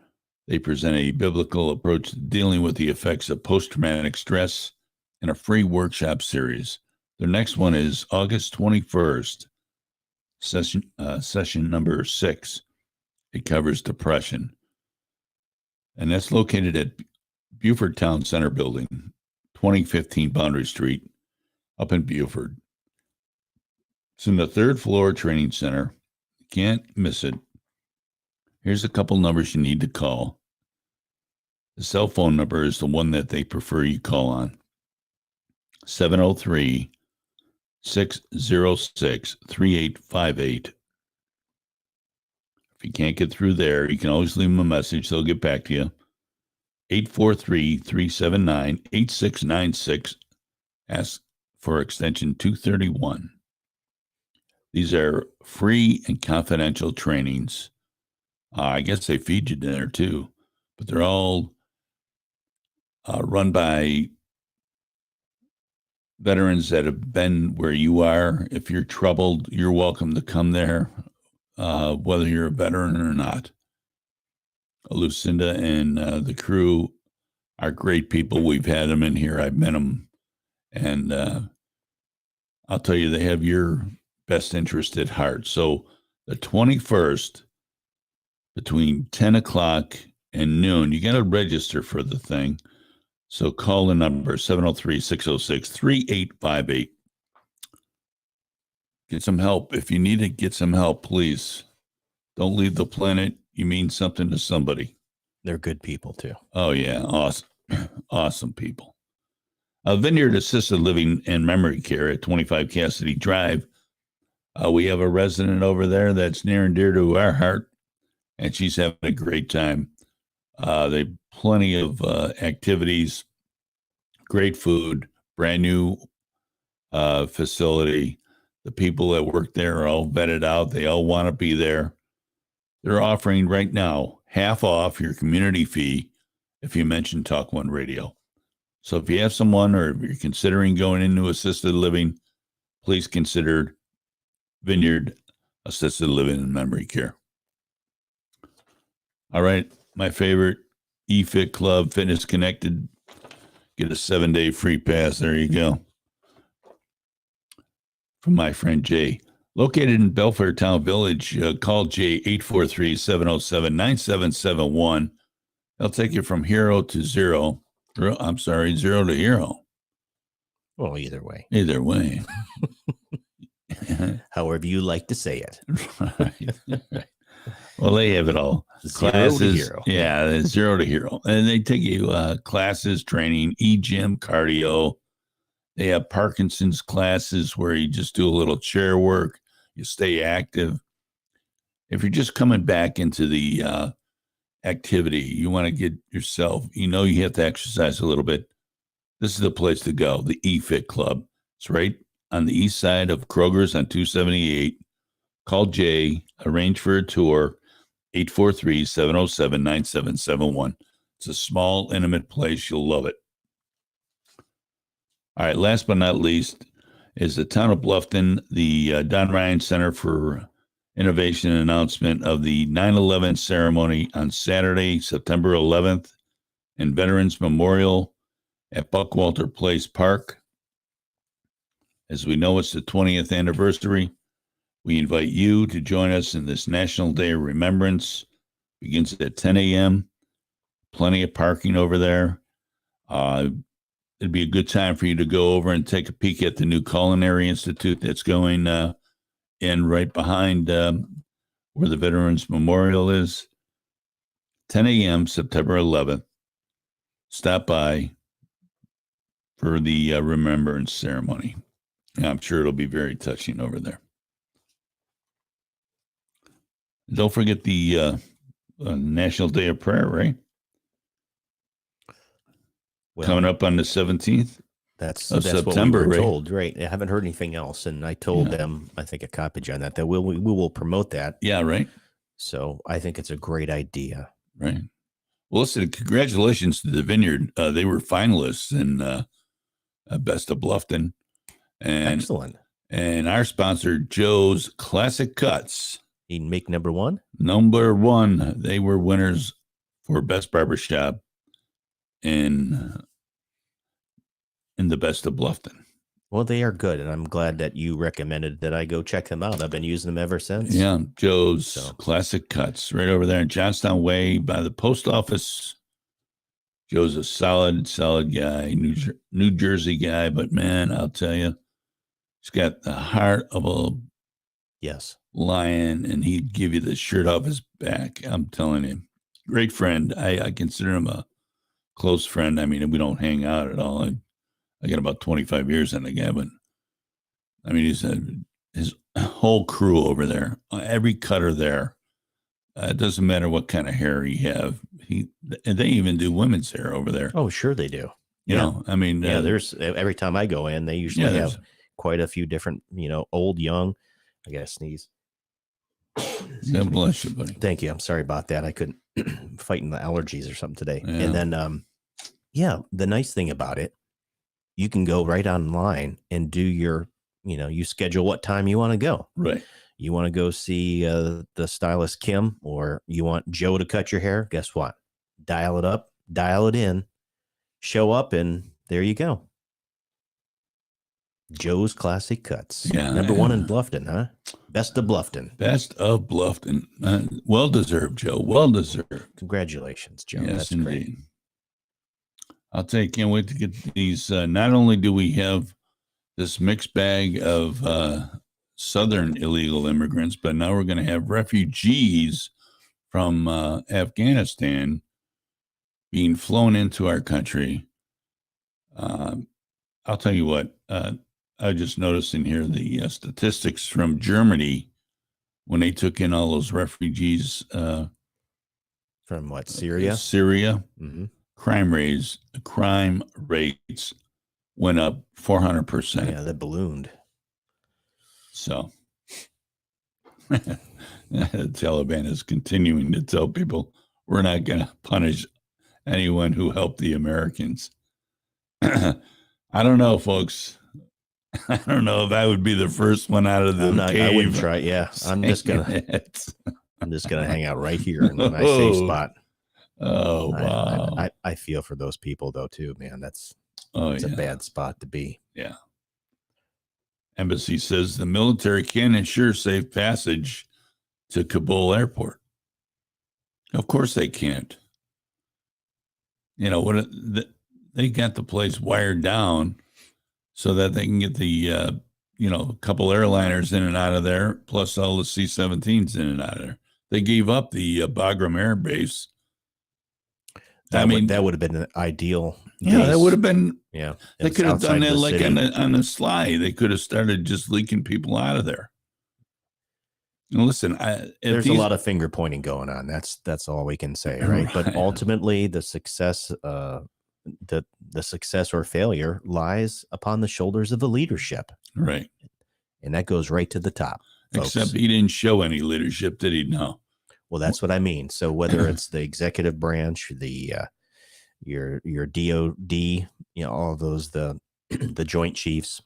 They present a biblical approach to dealing with the effects of post-traumatic stress in a free workshop series. Their next one is August 21st, session number 6. It covers depression. And that's located at Beaufort Town Center Building, 2015 Boundary Street, up in Beaufort. It's in the 3rd floor training center. You can't miss it. Here's a couple numbers you need to call. The cell phone number is the one that they prefer you call on. 703-606-3858. If you can't get through there, you can always leave them a message. They'll get back to you. 843-379-8696. Ask for extension 231. These are free and confidential trainings. I guess they feed you dinner too, but they're all run by veterans that have been where you are. If you're troubled, you're welcome to come there, whether you're a veteran or not. Lucinda and the crew are great people. We've had them in here. I've met them. And I'll tell you, they have your best interest at heart. So the 21st, between 10 o'clock and noon, you got to register for the thing. So call the number 703-606-3858. Get some help. If you need to get some help, please don't leave the planet. You mean something to somebody. They're good people too. Oh yeah. Awesome. Awesome people. Vineyard Assisted Living and Memory Care at 25 Cassidy Drive. We have a resident over there that's near and dear to our heart, and she's having a great time. They plenty of activities, great food, brand new facility. The people that work there are all vetted out. They all want to be there. They're offering right now half off your community fee if you mention TalkOne Radio. So if you have someone, or if you're considering going into assisted living, please consider Vineyard Assisted Living and Memory Care. All right, my favorite, eFit Club, Fitness Connected. Get a 7-day free pass. There you go. From my friend Jay. Located in Belfair Town Village, call Jay 843-707-9771. They'll take you from hero to zero. Zero to hero. Well, either way. Either way. However you like to say it. Right. Well, they have it all. Zero Classes, to hero. Yeah, 0 to hero. And they take you classes, training, e-gym, cardio. They have Parkinson's classes where you just do a little chair work. You stay active. If you're just coming back into the activity, you want to get yourself, you have to exercise a little bit. This is the place to go, the eFit Club. It's right on the east side of Kroger's on 278. Call Jay, arrange for a tour, 843-707-9771. It's a small, intimate place. You'll love it. All right, last but not least is the town of Bluffton, the Don Ryan Center for Innovation announcement of the 9/11 ceremony on Saturday, September 11th, in Veterans Memorial at Buckwalter Place Park. As we know, it's the 20th anniversary. We invite you to join us in this National Day of Remembrance. Begins at 10 a.m. Plenty of parking over there. It'd be a good time for you to go over and take a peek at the new Culinary Institute that's going in right behind where the Veterans Memorial is. 10 a.m. September 11th. Stop by for the remembrance ceremony. I'm sure it'll be very touching over there. Don't forget the National Day of Prayer, right? Well, coming up on the 17th. That's September, what we were right? told, right? I haven't heard anything else, and I told them, I think I copied you on that we will promote that. Yeah, right. So I think it's a great idea. Right. Well, listen, congratulations to the Vineyard. They were finalists in Best of Bluffton. And, excellent. And our sponsor, Joe's Classic Cuts. He'd make number one? Number one. They were winners for Best Barbershop in the Best of Bluffton. Well, they are good, and I'm glad that you recommended that I go check them out. I've been using them ever since. Yeah, Joe's Classic Cuts, right over there in Johnstown Way by the post office. Joe's a solid guy, New Jersey guy, but man, I'll tell you, he's got the heart of a lion, and he'd give you the shirt off his back. I'm telling you, great friend. I consider him a close friend. I mean, we don't hang out at all. I got about 25 years on the guy, but I mean, his whole crew over there, every cutter there. It doesn't matter what kind of hair he have. And they even do women's hair over there. Oh, sure they do. You know, I mean, there's every time I go in, they usually have quite a few different, old, young. I gotta sneeze. God bless you, buddy. Thank you. I'm sorry about that. I couldn't fighting the allergies or something today. Yeah. And then, the nice thing about it, you can go right online and do your, you schedule what time you want to go. Right. You want to go see the stylist Kim, or you want Joe to cut your hair. Guess what? Dial it up, dial it in, show up, and there you go. Joe's Classic Cuts. Yeah. Number one in Bluffton, huh? Best of Bluffton. Best of Bluffton. Well deserved, Joe. Well deserved. Congratulations, Joe. Yes, That's indeed. great. I'll tell you, can't wait to get these. Not only do we have this mixed bag of Southern illegal immigrants, but now we're going to have refugees from Afghanistan being flown into our country. I'll tell you what, I just noticed in here the statistics from Germany when they took in all those refugees. From what, Syria? Syria. Mm-hmm. Crime rates went up 400%. Yeah, they ballooned. So the Taliban is continuing to tell people we're not going to punish anyone who helped the Americans. I don't know, folks. I don't know if I would be the first one out of the cave. I wouldn't try. Yeah, I'm just gonna hang out right here in my safe spot. Oh wow! I feel for those people though too, man. It's a bad spot to be. Yeah. Embassy says the military can ensure safe passage to Kabul airport. Of course they can't. They got the place wired down so that they can get the a couple airliners in and out of there, plus all the C-17s in and out of there. They gave up the Bagram Air Base. That would have been an ideal. Yeah, that would have been. Yeah, they could have done that like on the sly. They could have started just leaking people out of there. And listen, there's a lot of finger pointing going on. That's all we can say, right? But ultimately, the success, the success or failure lies upon the shoulders of the leadership, right? And that goes right to the top. Folks. Except he didn't show any leadership, did he? No. Well, that's what I mean. So whether it's the executive branch, the your DOD, all of those, the the Joint Chiefs,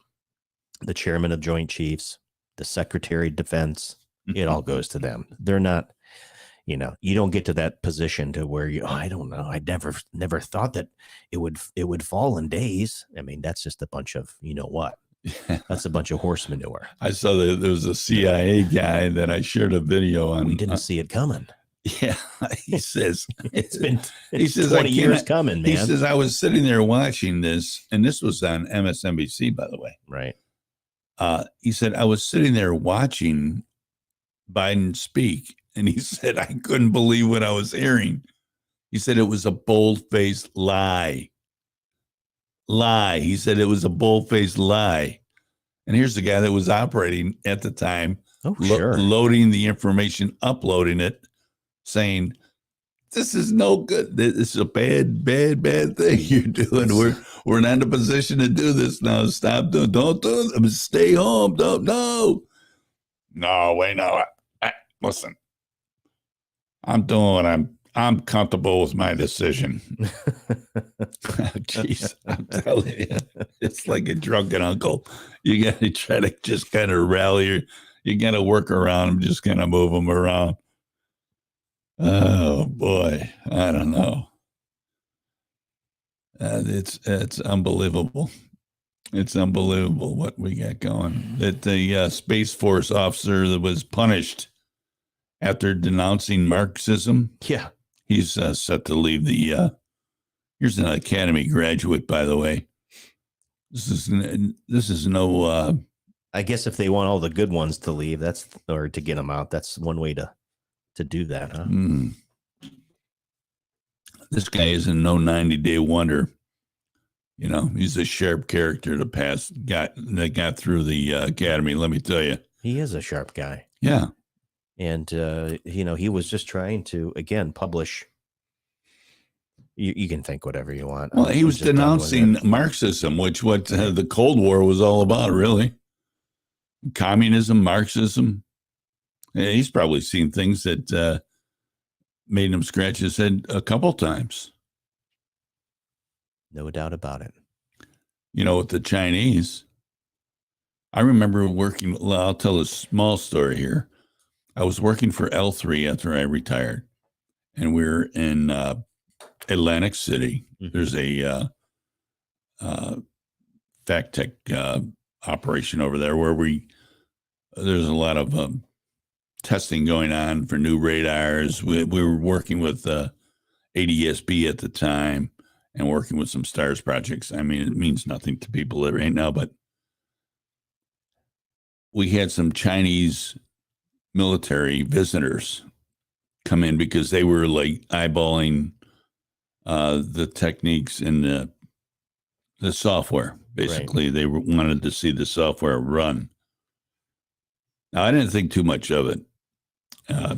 the chairman of Joint Chiefs, the Secretary of Defense. It all goes to them. They're not, you don't get to that position to where I don't know. I never thought that it would fall in days. I mean, that's just a bunch of, what? That's a bunch of horse manure. I saw that there was a CIA guy that I shared a video on. We didn't see it coming. Yeah. He says, it's been 20 years coming, man. He says, I was sitting there watching this, and this was on MSNBC, by the way. Right. He said, I was sitting there watching Biden speak, and he said, I couldn't believe what I was hearing. He said it was a bold-faced lie. He said it was a bold-faced lie. And here's the guy that was operating at the time, loading the information, uploading it, saying, this is no good. This is a bad thing you're doing. We're not in a position to do this now. Stop doing. Don't do it. Stay home. Don't. No, wait, no. Listen, I'm doing what I'm comfortable with my decision. Jeez, I'm telling you, it's like a drunken uncle. You got to try to just kind of rally. You got to work around them, just kind of move them around. Oh boy, I don't know. It's unbelievable. It's unbelievable what we got going. That the Space Force officer that was punished after denouncing Marxism. Yeah. He's set to leave the, here's an Academy graduate, by the way. This is no, I guess if they want all the good ones to leave, or to get them out, that's one way to do that, huh? This guy isn't no 90-day wonder. He's a sharp character that got through the Academy, let me tell you. He is a sharp guy. Yeah. And, he was just trying to, again, publish. You can think whatever you want. Well, he was denouncing Marxism, which the Cold War was all about, really. Communism, Marxism. Yeah, he's probably seen things that made him scratch his head a couple times. No doubt about it. With the Chinese, I remember working. I'll tell a small story here. I was working for L3 after I retired, and we were in Atlantic City. Mm-hmm. There's a fact tech operation over there where there's a lot of testing going on for new radars. We were working with ADSB at the time and working with some STARS projects. I mean, it means nothing to people right now, but we had some Chinese military visitors come in because they were like eyeballing the techniques in the software. Basically, right. They wanted to see the software run. Now, I didn't think too much of it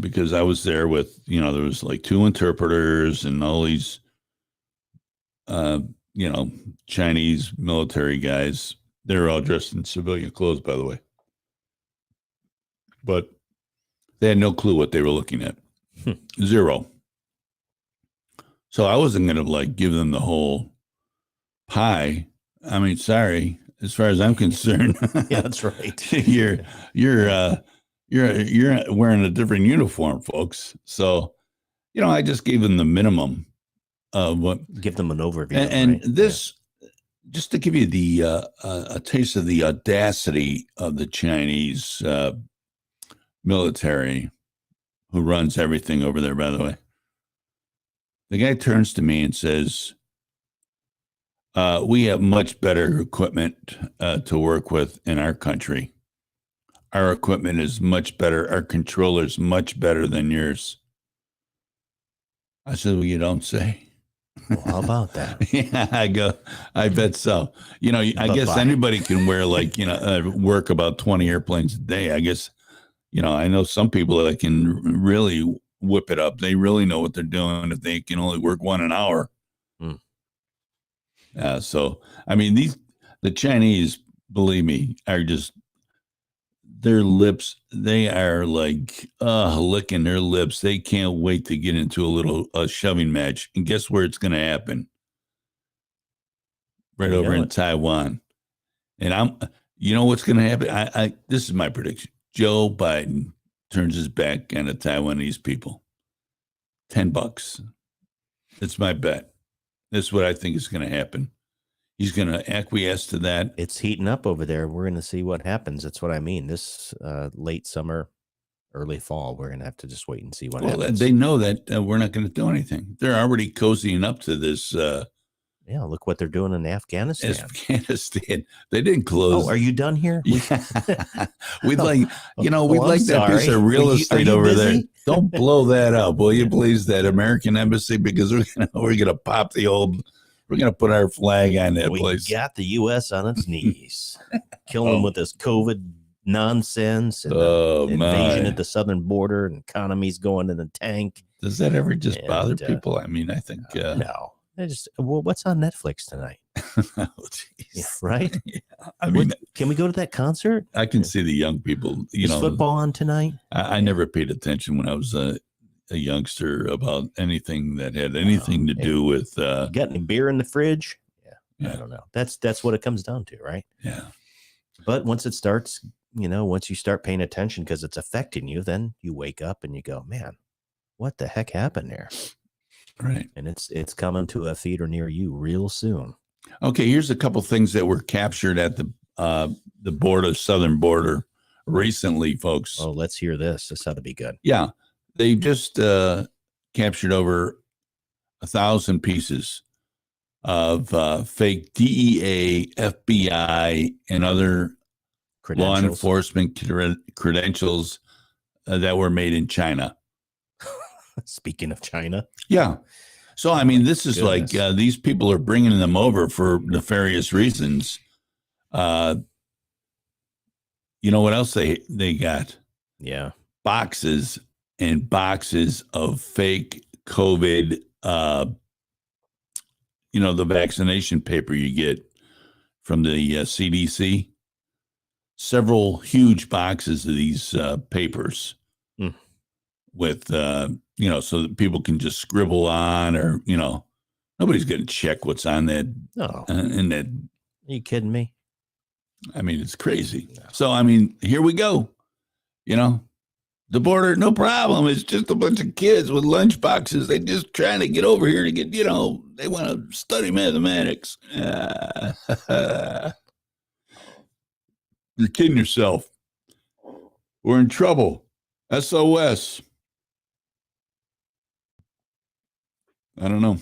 because I was there with, there was like 2 interpreters and all these, Chinese military guys. They're all dressed in civilian clothes, by the way. But they had no clue what they were looking at. Zero. So I wasn't going to give them the whole pie. I mean, sorry, as far as I'm concerned. Yeah, that's right. you're wearing a different uniform, folks. So, I just gave them the minimum of what. Give them an overview. And right? this, just to give you a taste of the audacity of the Chinese military, who runs everything over there, by the way. The guy turns to me and says, we have much better equipment to work with in our country. Our equipment is much better. Our controller's much better than yours. I said, well, you don't say. Well, how about that? Yeah, I go, I bet so. I guess anybody can wear work about 20 airplanes a day. I guess, I know some people that can really whip it up. They really know what they're doing if they can only work 1 an hour. So, I mean, the Chinese, believe me, are just, their lips, they are licking their lips. They can't wait to get into a little shoving match. And guess where it's going to happen? right You over know in it. Taiwan. And you know what's going to happen? This is my prediction. Joe Biden turns his back on the Taiwanese people. $10. It's my bet. That's what I think is going to happen. He's going to acquiesce to that. It's heating up over there. We're going to see what happens. That's what I mean. This late summer, early fall, we're going to have to just wait and see what happens. They know that we're not going to do anything. They're already cozying up to this. Yeah, look what they're doing in Afghanistan. They didn't close. Oh, are you done here? Yeah. We'd like, we'd I'm like that piece sorry. of real Are you estate over there. busy? Don't blow that up, will you please? That American embassy, because we're gonna pop we're gonna put our flag on that We place. got the U.S. on its knees, killing them with this COVID nonsense and the invasion at the southern border and economies going in the tank. Does that ever just bother people? I mean, I think no. What's on Netflix tonight? Oh, Yeah, right? Yeah. I mean, can we go to that concert? I can see the young people. Is football on tonight? I never paid attention when I was a youngster about anything that had anything to do with. You got any beer in the fridge? Yeah. I don't know. That's what it comes down to, right? Yeah. But once it starts, once you start paying attention because it's affecting you, then you wake up and you go, man, what the heck happened there? Right. And it's coming to a theater near you real soon. Okay, here's a couple things that were captured at the southern border recently, folks. Oh, let's hear this. This ought to be good. Yeah, they just captured over 1,000 pieces of fake DEA, FBI, and other law enforcement credentials that were made in China. Speaking of China. Yeah. So, I mean, this is like these people are bringing them over for nefarious reasons. You know what else they got? Yeah. Boxes and boxes of fake COVID, the vaccination paper you get from the CDC. Several huge boxes of these papers with, so that people can just scribble on or, nobody's going to check what's on that. No. In that. Are you kidding me? I mean, it's crazy. No. So, I mean, here we go. The border, no problem. It's just a bunch of kids with lunch boxes. They're just trying to get over here to get, they want to study mathematics. You're kidding yourself. We're in trouble. SOS. I don't know.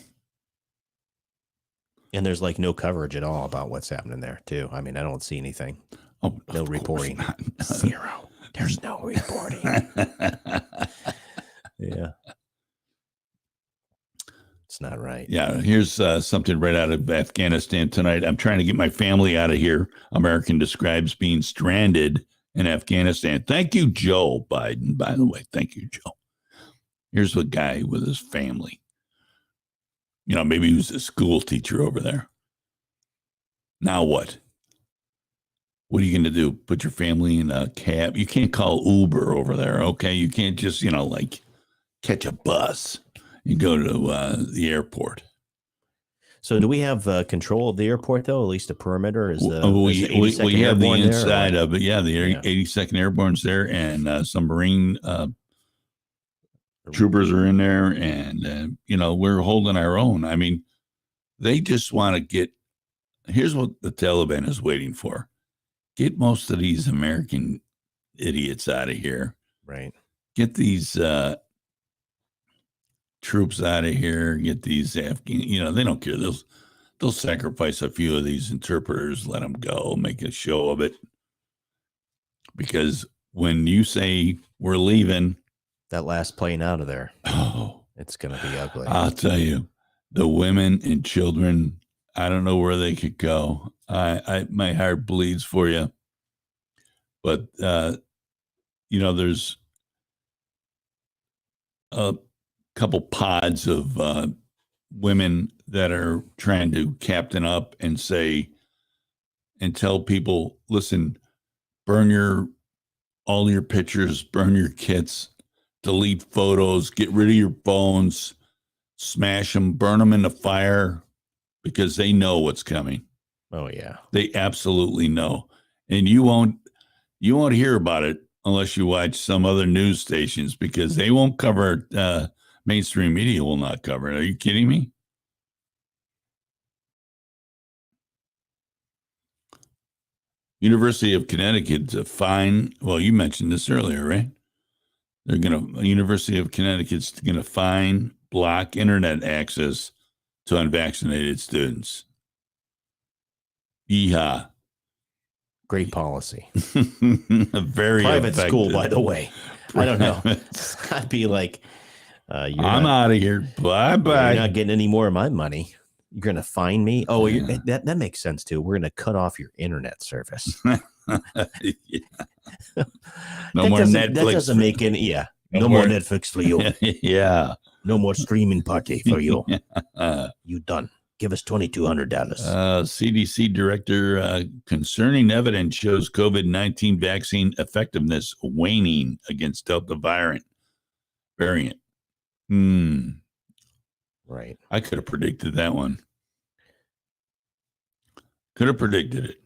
And there's like no coverage at all about what's happening there, too. I mean, I don't see anything. Oh, no reporting. Zero. There's no reporting. Yeah. It's not right. Yeah. Here's something right out of Afghanistan tonight. I'm trying to get my family out of here. American describes being stranded in Afghanistan. Thank you, Joe Biden, by the way. Thank you, Joe. Here's a guy with his family. Maybe he was a school teacher over there. Now what? What are you going to do? Put your family in a cab? You can't call Uber over there, okay? You can't just, catch a bus and go to the airport. So do we have control of the airport, though? At least a perimeter? We have the inside of it. Yeah, the 82nd Airborne's there, and some Marine troopers are in there, and, we're holding our own. I mean, they just want to here's what the Taliban is waiting for. Get most of these American idiots out of here. Right. Get these troops out of here. Get these Afghan, they don't care. They'll sacrifice a few of these interpreters, let them go, make a show of it. Because when you say we're leaving, that last plane out of there, it's going to be ugly. I'll tell you, the women and children, I don't know where they could go. My heart bleeds for you. But, there's a couple pods of women that are trying to captain up and say, and tell people, listen, burn all your pictures, burn your kits, delete photos, get rid of your phones, smash them, burn them in the fire, because they know what's coming. Oh yeah. They absolutely know. And you won't hear about it unless you watch some other news stations, because they won't cover it. Mainstream media will not cover it. Are you kidding me? University of Connecticut to fine. Well, you mentioned this earlier, right? University of Connecticut's going to block internet access to unvaccinated students. Yeehaw. Great policy. Very private effective. School, by the way. I don't know. I'd be like, I'm out of here. Bye-bye. You're not getting any more of my money. You're going to fine me? Oh, that makes sense, too. We're going to cut off your internet service. No more Netflix. That doesn't make any, yeah. No more Netflix for you. Yeah. No more streaming party for you. You done. Give us $2,200. CDC director, concerning evidence shows COVID-19 vaccine effectiveness waning against Delta variant. Right. I could have predicted that one. Could have predicted it.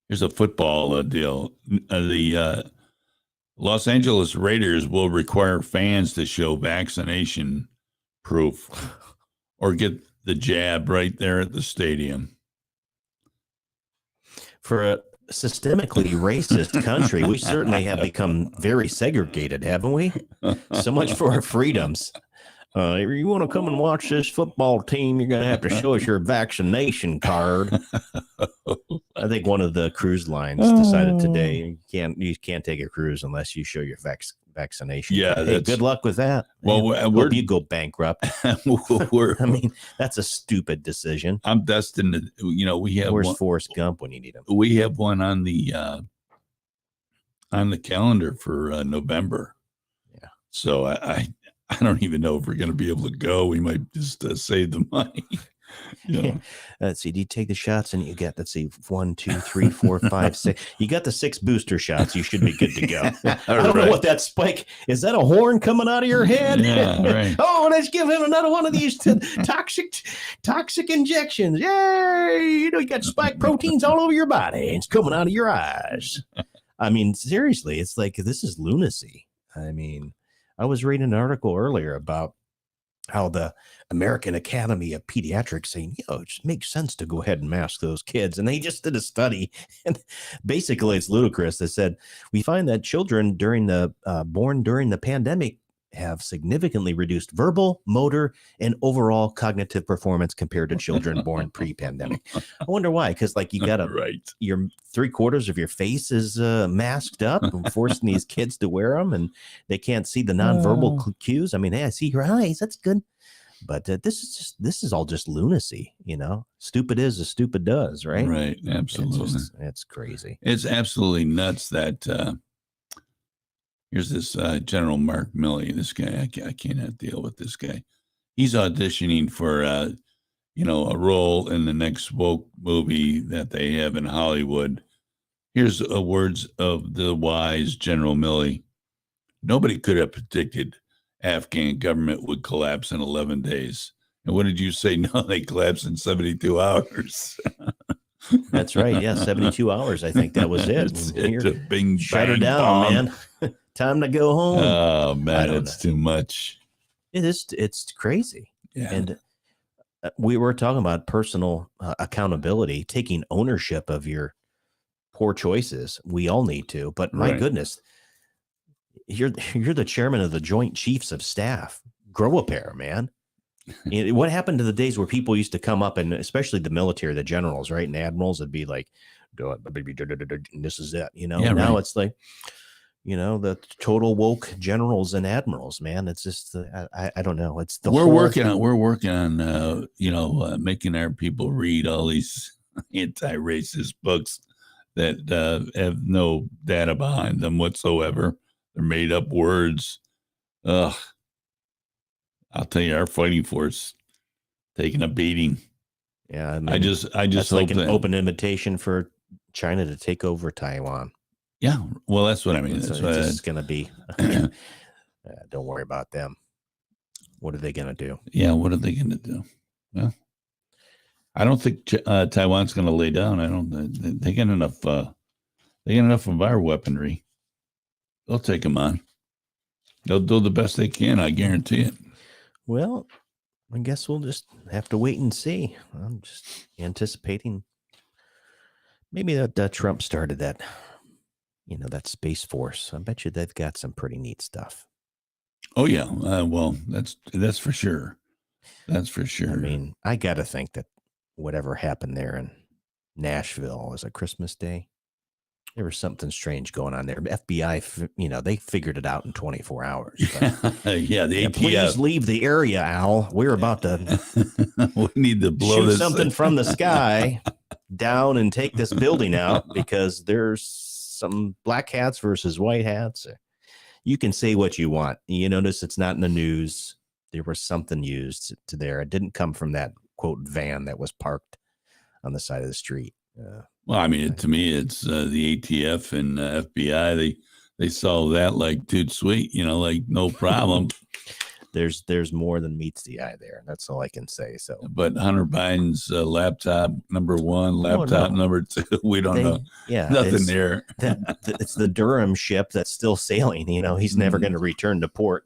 Here's a football deal. The Los Angeles Raiders will require fans to show vaccination proof or get the jab right there at the stadium. For a systemically racist country, we certainly have become very segregated, haven't we? So much for our freedoms. If you want to come and watch this football team, you're going to have to show us your vaccination card. I think one of the cruise lines decided today you can't take a cruise unless you show your vaccination. Yeah, hey, good luck with that. Well, hope you go bankrupt. I mean, that's a stupid decision. I'm destined to. We have. Where's Forrest Gump when you need him? We have one on the calendar for November. Yeah. So I don't even know if we're going to be able to go. We might just save the money. Let's see. Do you take the shots and you get, let's see, 1, 2, 3, 4, 5, 6. You got the 6 booster shots. You should be good to go. I don't know what that spike is. That a horn coming out of your head? Yeah, right. Oh, let's give him another one of these toxic injections. Yay! You got spike proteins all over your body. It's coming out of your eyes. I mean, seriously, it's like, this is lunacy. I mean, I was reading an article earlier about how the American Academy of Pediatrics saying, it just makes sense to go ahead and mask those kids. And they just did a study, and basically it's ludicrous. They said, we find that children born during the pandemic have significantly reduced verbal, motor, and overall cognitive performance compared to children born pre-pandemic. I wonder why, because you got your 3/4 of your face is masked up and forcing these kids to wear them, and they can't see the nonverbal cues. I mean, hey, I see your eyes. That's good. But this is all just lunacy, Stupid is as stupid does, right? Right, absolutely. It's crazy. It's absolutely nuts that here's this General Mark Milley. This guy, I cannot deal with this guy. He's auditioning for a role in the next woke movie that they have in Hollywood. Here's words of the wise General Milley. Nobody could have predicted Afghan government would collapse in 11 days. And what did you say? No, they collapsed in 72 hours. That's right. Yeah, 72 hours. I think that was it. It's a bing, shut her down, man. Time to go home. Oh, man, it's too much. It is. It's crazy. Yeah. And we were talking about personal accountability, taking ownership of your poor choices. We all need to. But my goodness, you're the chairman of the Joint Chiefs of Staff. Grow a pair, man. What happened to the days where people used to come up, and especially the military, the generals, right, and admirals would be like, and this is it, now it's like, the total woke generals and admirals, man. It's just, I don't know. It's the we're working on, making our people read all these anti-racist books that have no data behind them whatsoever. They're made up words. Ugh. I'll tell you, our fighting force taking a beating. Yeah, I mean, I just that's hope like an open invitation for China to take over Taiwan. Yeah, well, that's what I mean. That's what it's going to be. Don't worry about them. What are they going to do? Yeah, what are they going to do? Well, I don't think Taiwan's going to lay down. I don't. They get enough. They get enough of our weaponry. They'll take them on. They'll do the best they can. I guarantee it. Well, I guess we'll just have to wait and see. I'm just anticipating. Maybe that Trump started that, that Space Force. I bet you they've got some pretty neat stuff. Oh yeah. Well, that's for sure. That's for sure. I mean, I got to think that whatever happened there in Nashville was a Christmas Day. There was something strange going on there. FBI, they figured it out in 24 hours. Yeah, the ATF. Please leave the area, Al. We're about to we need to blow shoot this something from the sky down and take this building out because there's some black hats versus white hats. You can say what you want. You notice it's not in the news. There was something used to there. It didn't come from that, quote, van that was parked on the side of the street. Well, I mean, to me, it's the ATF and FBI. They saw that like, dude, sweet, like no problem. There's more than meets the eye there. That's all I can say. So, but Hunter Biden's laptop number 1, laptop number 2, we don't know. Yeah, nothing there. It's the Durham ship that's still sailing. He's never going to return to port.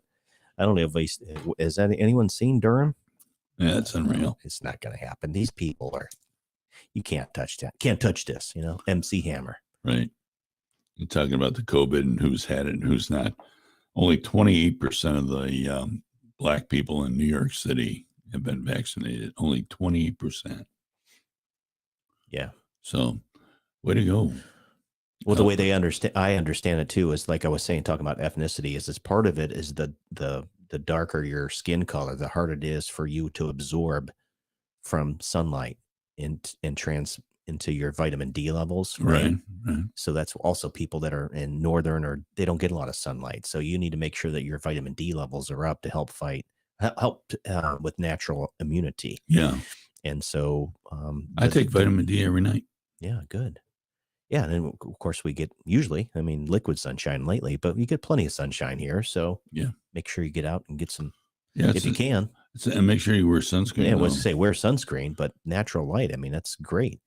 I don't know if has anyone seen Durham? Yeah, it's unreal. It's not going to happen. These people are. You can't touch that. Can't touch this. MC Hammer. Right. You're talking about the COVID and who's had it and who's not. Only 28% of the black people in New York City have been vaccinated. Only 28%. Yeah. So, way to go. Well, the way I understand it too, is like I was saying, talking about ethnicity, is part of it is the darker your skin color, the harder it is for you to absorb from sunlight and into your vitamin D levels. Right. So that's also people that are in northern or they don't get a lot of sunlight. So you need to make sure that your vitamin D levels are up to help with natural immunity. Yeah. And so I take vitamin D every night. Yeah, good. Yeah, and of course we get liquid sunshine lately, but you get plenty of sunshine here. So yeah, make sure you get out and get some if you can. And make sure you wear sunscreen. Yeah, I was to say wear sunscreen, but natural light. That's great.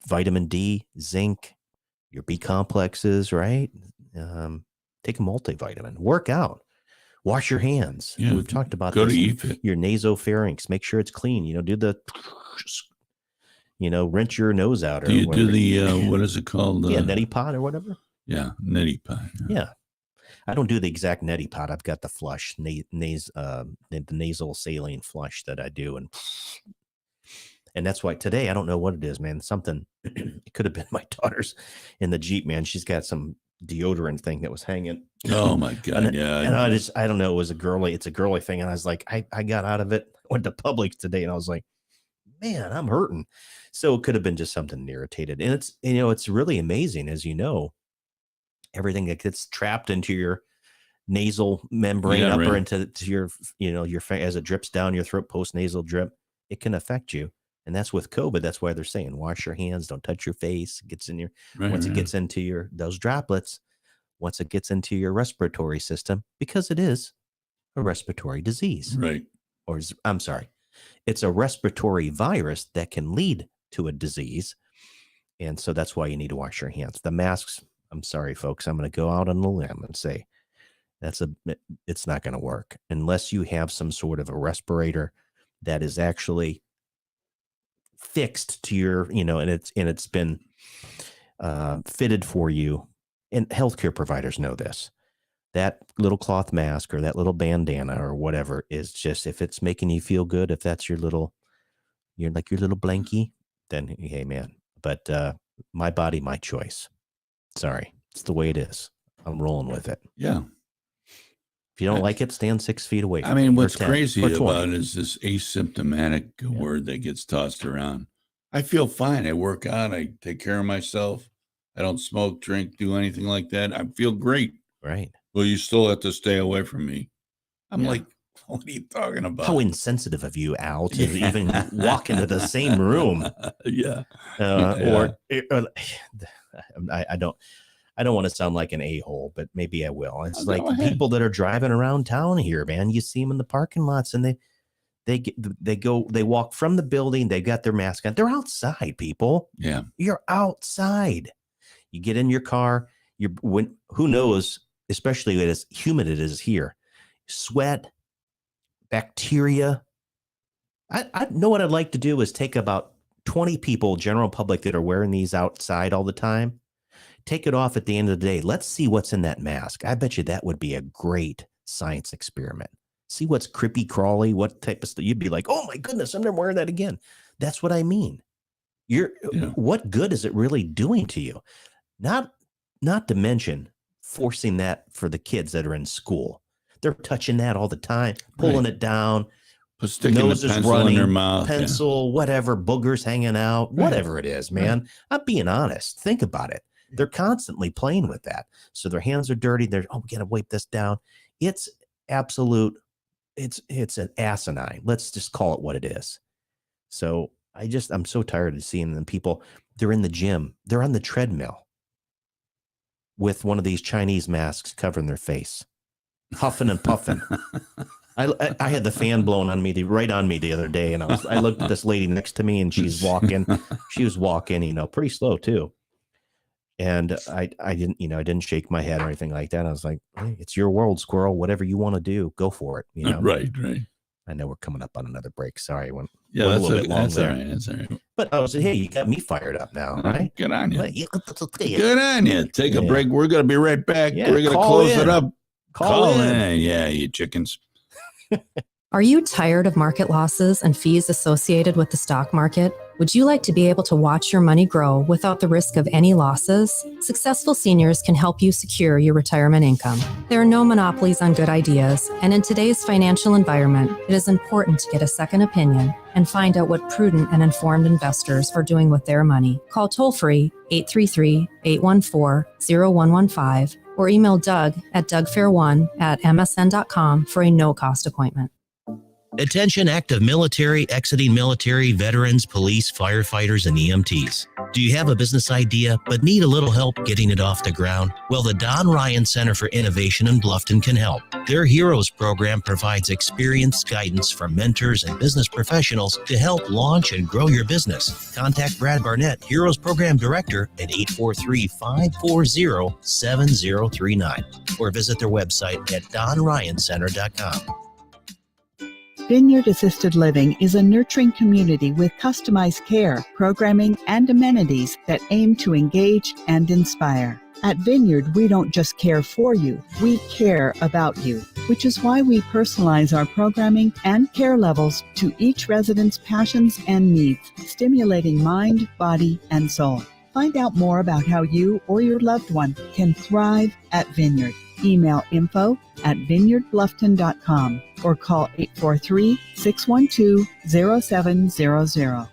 Vitamin D, zinc, your B complexes, right? Take a multivitamin. Work out. Wash your hands. Yeah, we've talked about go this. To EFIT. Your nasopharynx. Make sure it's clean. Do the rinse your nose out. Or do you do the what is it called? Neti pot or whatever. Yeah, neti pot. Yeah. I don't do the exact neti pot. I've got the flush, the nasal saline flush that I do, and that's why today I don't know what it is, man. Something it could have been my daughter's in the Jeep, man. She's got some deodorant thing that was hanging. Oh my god, yeah. And I don't know. It's a girly thing, and I was like, I got out of it. Went to Publix today, and I was like, man, I'm hurting. So it could have been just something irritated, and it's really amazing, as you know. Everything that gets trapped into your nasal membrane or into your, as it drips down your throat, post-nasal drip, it can affect you. And that's with COVID. That's why they're saying, wash your hands, don't touch your face. It gets in your, it gets into those droplets, once it gets into your respiratory system, because it is a respiratory disease. Right. Or I'm sorry, it's a respiratory virus that can lead to a disease. And so that's why you need to wash your hands. The masks, I'm sorry, folks. I'm going to go out on a limb and say it's not going to work unless you have some sort of a respirator that is actually fixed to your, and it's been fitted for you. And healthcare providers know this. That little cloth mask or that little bandana or whatever is just, if it's making you feel good, if that's your little blankie, then hey, man. But my body, my choice. Sorry, it's the way it is. I'm rolling with it. Yeah. If you don't like it, stand 6 feet away. I mean, what's crazy about it is this asymptomatic word that gets tossed around. I feel fine. I work out. I take care of myself. I don't smoke, drink, do anything like that. I feel great. Right. Well, you still have to stay away from me. I'm like, what are you talking about? How insensitive of you, Al, to even walk into the same room. Yeah. I don't want to sound like an a-hole, but maybe I will. It's like people that are driving around town here, man. You see them in the parking lots, and They walk from the building. They got their mask on. They're outside, people. Yeah. You're outside. You get in your car. Who knows, especially as humid it is here, sweat, bacteria. I know what I'd like to do is take about 20 people, general public, that are wearing these outside all the time. Take it off at the end of the day. Let's see what's in that mask. I bet you that would be a great science experiment. See what's creepy crawly, what type of stuff. You'd be like, oh my goodness, I'm never wearing that again. That's what I mean. What good is it really doing to you? Not to mention forcing that for the kids that are in school. They're touching that all the time, pulling it down. Sticking the pencil in their mouth. Pencil, whatever, boogers hanging out, whatever it is, man. I'm being honest. Think about it. They're constantly playing with that. So their hands are dirty. We got to wipe this down. It's absolute. It's an asinine. Let's just call it what it is. So I'm so tired of seeing them. People, they're in the gym. They're on the treadmill with one of these Chinese masks covering their face, huffing and puffing. I had the fan blown on me, right on me the other day, and I looked at this lady next to me, and she's walking. She was walking, pretty slow too. And I didn't shake my head or anything like that. I was like, hey, it's your world, squirrel. Whatever you want to do, go for it. Right. I know we're coming up on another break. Sorry, that's all right. But I was hey, you got me fired up now, right? Good on you. Good on you. Take a break. We're gonna be right back. Yeah, we're gonna close it up. Call in. Yeah, you chickens. Are you tired of market losses and fees associated with the stock market? Would you like to be able to watch your money grow without the risk of any losses? Successful Seniors can help you secure your retirement income. There are no monopolies on good ideas, and in today's financial environment, it is important to get a second opinion and find out what prudent and informed investors are doing with their money. Call toll-free 833-814-0115 or email Doug at dougfair1@msn.com for a no-cost appointment. Attention active military, exiting military, veterans, police, firefighters, and EMTs. Do you have a business idea but need a little help getting it off the ground? Well, the Don Ryan Center for Innovation in Bluffton can help. Their Heroes program provides experienced guidance from mentors and business professionals to help launch and grow your business. Contact Brad Barnett, Heroes Program Director, at 843-540-7039 or visit their website at donryancenter.com. Vineyard Assisted Living is a nurturing community with customized care, programming, and amenities that aim to engage and inspire. At Vineyard, we don't just care for you, we care about you, which is why we personalize our programming and care levels to each resident's passions and needs, stimulating mind, body, and soul. Find out more about how you or your loved one can thrive at Vineyard. Email info@vineyardbluffton.com or call 843-612-0700.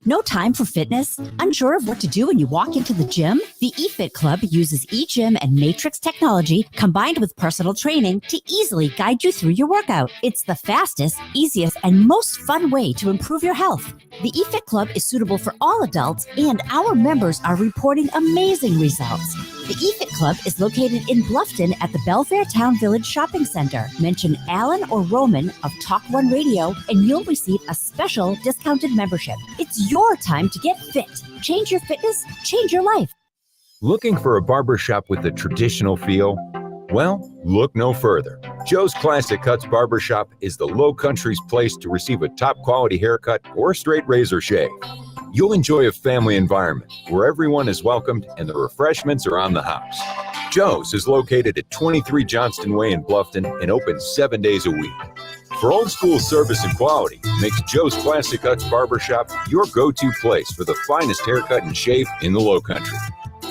No time for fitness? Unsure of what to do when you walk into the gym? The eFit Club uses eGym and Matrix technology combined with personal training to easily guide you through your workout. It's the fastest, easiest, and most fun way to improve your health. The eFit Club is suitable for all adults, and our members are reporting amazing results. The eFit Club is located in Bluffton at the Belfair Town Village Shopping Center. Mention Alan or Roman of TalkOne Radio, and you'll receive a special discounted membership. It's your time to get fit. Change your fitness, change your life. Looking for a barbershop with a traditional feel? Well, look no further. Joe's Classic Cuts Barbershop is the Low Country's place to receive a top quality haircut or straight razor shave. You'll enjoy a family environment where everyone is welcomed and the refreshments are on the house. Joe's is located at 23 Johnston Way in Bluffton and open 7 days a week. For old school service and quality, makes Joe's Classic Cuts Barbershop your go-to place for the finest haircut and shave in the Low Country.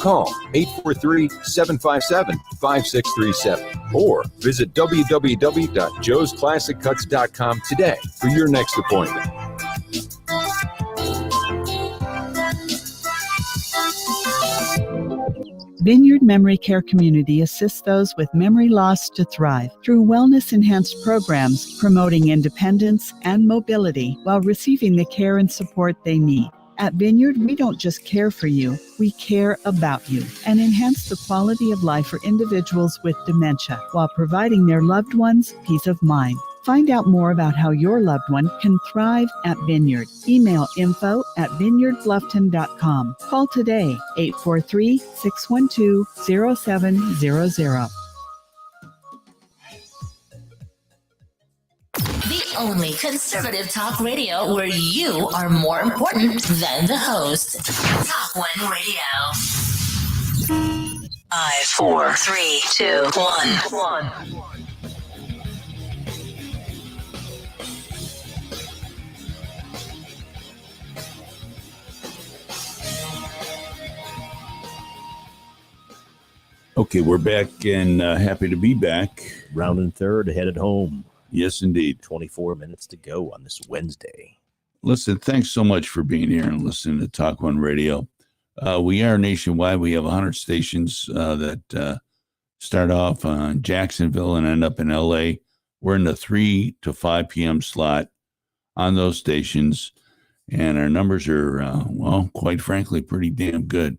Call 843-757-5637 or visit www.joesclassiccuts.com today for your next appointment. Vineyard Memory Care Community assists those with memory loss to thrive through wellness-enhanced programs promoting independence and mobility while receiving the care and support they need. At Vineyard, we don't just care for you, we care about you and enhance the quality of life for individuals with dementia while providing their loved ones peace of mind. Find out more about how your loved one can thrive at Vineyard. Email info@vineyardbluffton.com. Call today, 843-612-0700. The only conservative talk radio where you are more important than the host. Talk One Radio. 5, 4, 3, 2, 1. Okay, we're back and happy to be back. Round and third, headed home. Yes, indeed. 24 minutes to go on this Wednesday. Listen, thanks so much for being here and listening to Talk One Radio. We are nationwide. We have 100 stations that start off in Jacksonville and end up in L.A. We're in the 3 to 5 p.m. slot on those stations, and our numbers are, well, quite frankly, pretty damn good.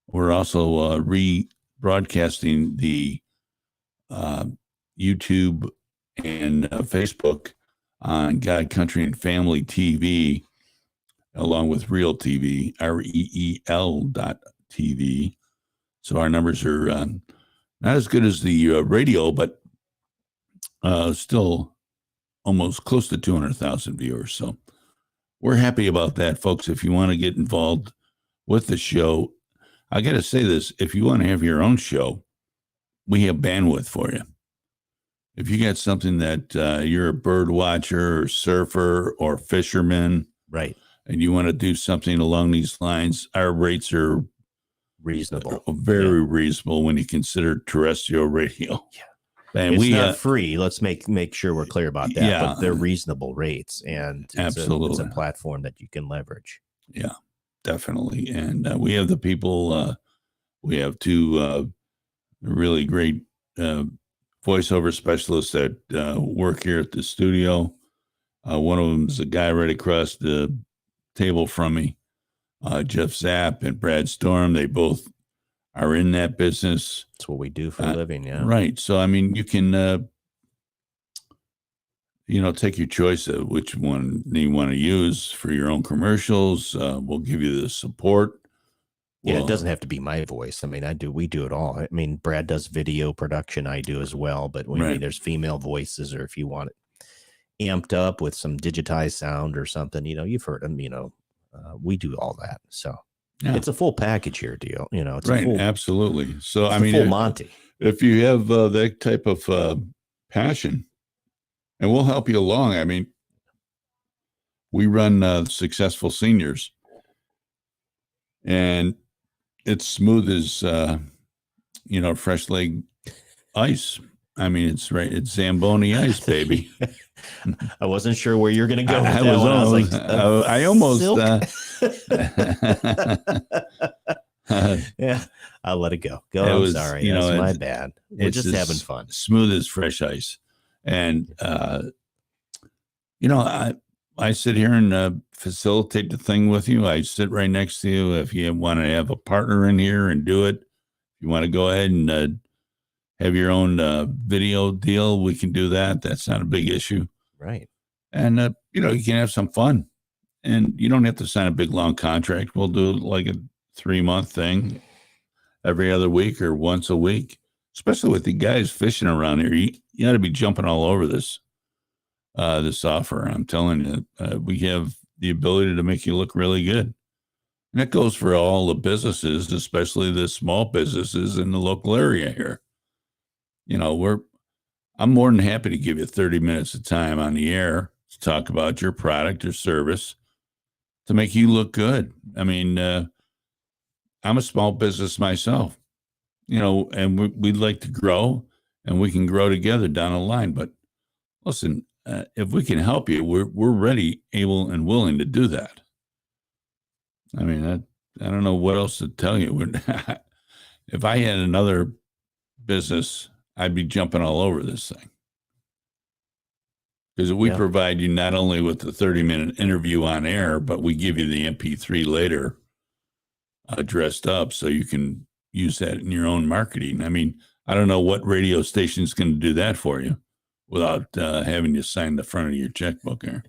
We're also rebroadcasting the YouTube and Facebook on God, Country, and Family TV, along with Real TV, REEL.TV. So our numbers are not as good as the radio, but still almost close to 200,000 viewers. So we're happy about that, folks. If you want to get involved with the show, I got to say this, if you want to have your own show, we have bandwidth for you. If you got something that you're a bird watcher or surfer or fisherman, right, and you want to do something along these lines, our rates are reasonable, very reasonable when you consider terrestrial radio. Yeah, and it's not free. Let's make sure we're clear about that. Yeah, but they're reasonable rates, and absolutely, it's a platform that you can leverage. Yeah, definitely. And we have the people. We have two really great voiceover specialists that work here at the studio. One of them is a guy right across the table from me, Jeff Zapp and Brad Storm. They both are in that business. That's what we do for a living, yeah. Right. So, I mean, you can, take your choice of which one you want to use for your own commercials. We'll give you the support. Yeah, it doesn't have to be my voice. I mean, we do it all. I mean, Brad does video production. I do as well. But when there's female voices, or if you want it amped up with some digitized sound or something, you've heard them, we do all that. So it's a full package here deal. It's right. A full, absolutely. So, I mean, full Monty. If you have that type of passion, and we'll help you along. I mean, we run Successful Seniors, and it's smooth as, fresh leg ice. I mean, it's Zamboni ice, baby. I wasn't sure where you're going to go. I almost. Yeah, I'll let it go. I'm sorry. That's my bad. We're just having fun. Smooth as fresh ice. And, I sit here and facilitate the thing with you. I sit right next to you. If you want to have a partner in here and do it, if you want to go ahead and have your own video deal, we can do that. That's not a big issue. Right. And, you can have some fun. And you don't have to sign a big, long contract. We'll do like a 3-month thing every other week or once a week, especially with the guys fishing around here. You got to be jumping all over this offer. I'm telling you, we have the ability to make you look really good. And that goes for all the businesses, especially the small businesses in the local area here. I'm more than happy to give you 30 minutes of time on the air to talk about your product or service to make you look good. I mean, I'm a small business myself, and we'd like to grow, and we can grow together down the line. But listen, if we can help you, we're ready, able, and willing to do that. I mean, I don't know what else to tell you. If I had another business, I'd be jumping all over this thing. Because we provide you not only with the 30-minute interview on air, but we give you the MP3 later dressed up so you can use that in your own marketing. I mean, I don't know what radio station's going to do that for you. without having you sign the front of your checkbook there.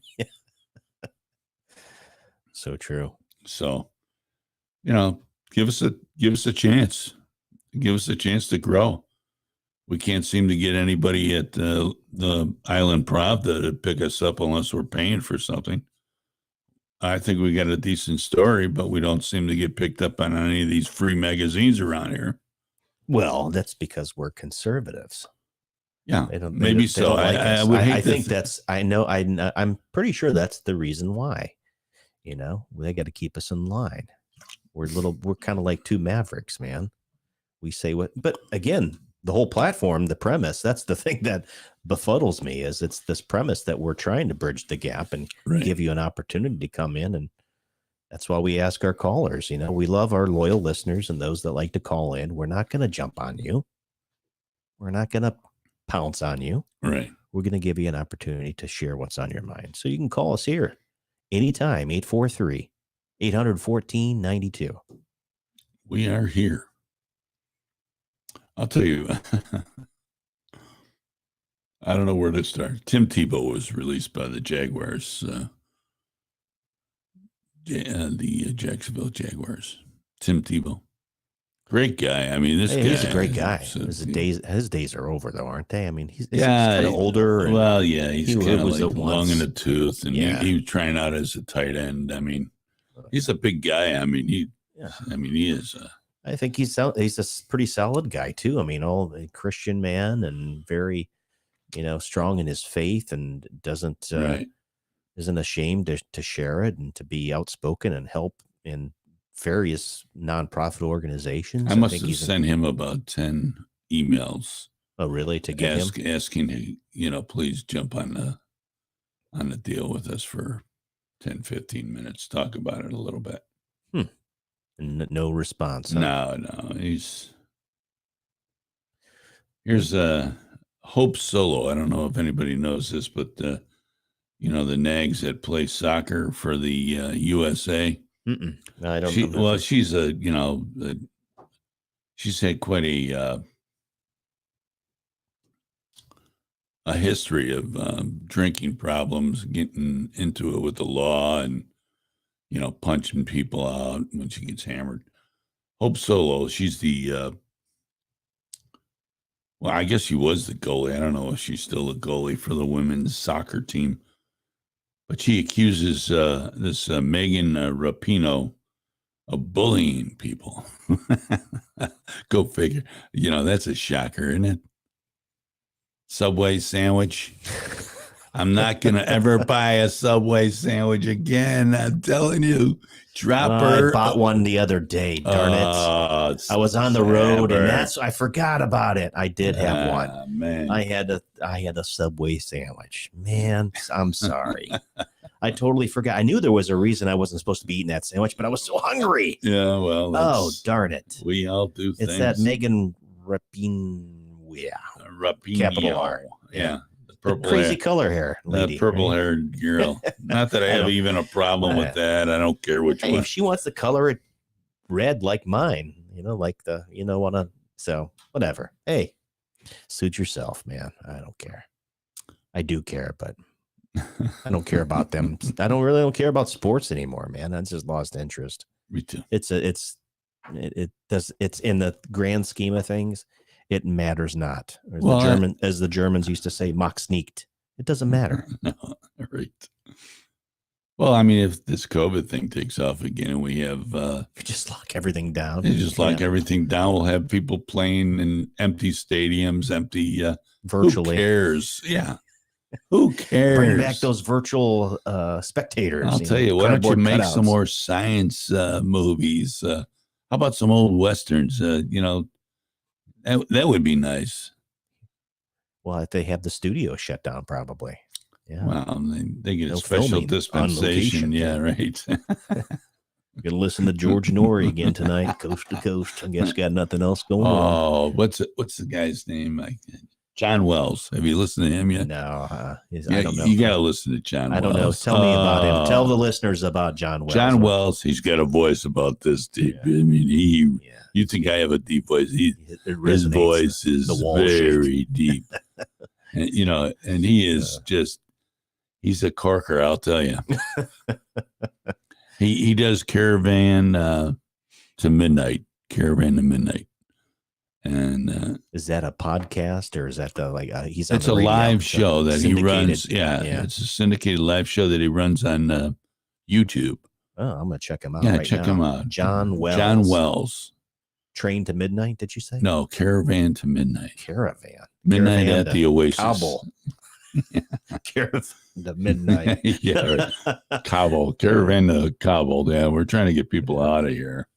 So true. So, give us a chance. Give us a chance to grow. We can't seem to get anybody at the Island Pravda to pick us up unless we're paying for something. I think we got a decent story, but we don't seem to get picked up on any of these free magazines around here. Well, that's because we're conservatives. Yeah, Maybe so. I would hate I think that's. I know. I'm pretty sure that's the reason why. They got to keep us in line. We're kind of like two mavericks, man. We say what, but again, the whole platform, the premise, that's the thing that befuddles me is it's this premise that we're trying to bridge the gap and give you an opportunity to come in. And that's why we ask our callers, we love our loyal listeners and those that like to call in. We're not going to jump on you. We're not going to pounce on you. Right. We're going to give you an opportunity to share what's on your mind. So you can call us here anytime, 843-814-92. We are here. I'll tell you, I don't know where to start. Tim Tebow was released by the Jaguars, the Jacksonville Jaguars. Tim Tebow. Great guy. I mean, he's a great guy. His days are over, though, aren't they? I mean, he's kind of older. Well, yeah, he's kind of like long in the tooth, and he was trying out as a tight end. I mean, he's a big guy. I mean, he is. I think he's a pretty solid guy too. I mean, a Christian man and very, strong in his faith and isn't ashamed to share it and to be outspoken and help in various nonprofit organizations. I must have sent him about 10 emails. Oh, really? To get asking him, please jump on the deal with us for 10, 15 minutes. Talk about it a little bit. No response. Huh? No. Here's Hope Solo. I don't know if anybody knows this, but the nags that play soccer for the USA. No, I don't know. Well, she's she's had quite a history of drinking problems, getting into it with the law, and punching people out when she gets hammered. Hope Solo, she's the I guess she was the goalie. I don't know if she's still a goalie for the women's soccer team. But she accuses this Megan Rapinoe of bullying people. Go figure. That's a shocker, isn't it? Subway sandwich. I'm not going to ever buy a Subway sandwich again. I'm telling you. Drop her. I bought one the other day. Darn it. I was on the road and I forgot about it. I did have one. Man. I had a Subway sandwich. Man, I'm sorry. I totally forgot. I knew there was a reason I wasn't supposed to be eating that sandwich, but I was so hungry. Yeah, well. Darn it. We all do things. It's that Megan Rapinoe. Capital R. Yeah. Purple crazy hair. Color hair lady. That purple-haired girl. Not that I have even a problem with that. I don't care which one. If she wants to color it red like mine, so whatever. Hey, suit yourself, man. I don't care. I do care, but I don't care about them. I don't care about sports anymore, man. I just lost interest. Me too. It's in the grand scheme of things. It matters not. As the Germans used to say, "Mach sneakt." It doesn't matter. No, right. Well, I mean, if this COVID thing takes off again and we have... just lock everything down. Lock everything down. We'll have people playing in empty stadiums, virtually. Who cares? Yeah. Who cares? Bring back those virtual spectators. I'll tell you, why don't you make some more science movies? How about some old Westerns? That would be nice. Well, if they have the studio shut down, probably. Yeah. Well, they get a special dispensation. Yeah, right. You're gonna listen to George Norrie again tonight, coast to coast. I guess got nothing else going on. Oh, what's the guy's name? John Wells. Have you listened to him yet? No, I don't know. You got to listen to John Wells. I don't know. Tell me about him. Tell the listeners about John Wells. John Wells, he's got a voice about this deep. Yeah. I mean, you think I have a deep voice. His voice is very deep. And, you know, and he is he's a corker, I'll tell you. He does Caravan to Midnight. And is that a podcast or is that he's? It's a live show that he runs. Yeah, it's a syndicated live show that he runs on YouTube. Oh, I'm gonna check him out. Yeah, check him out. John Wells. Train to Midnight? Did you say? No, Caravan to Midnight. Midnight at the Oasis. Kabul. Caravan to Midnight. Yeah, right. Kabul. Caravan to Kabul. Yeah, we're trying to get people out of here.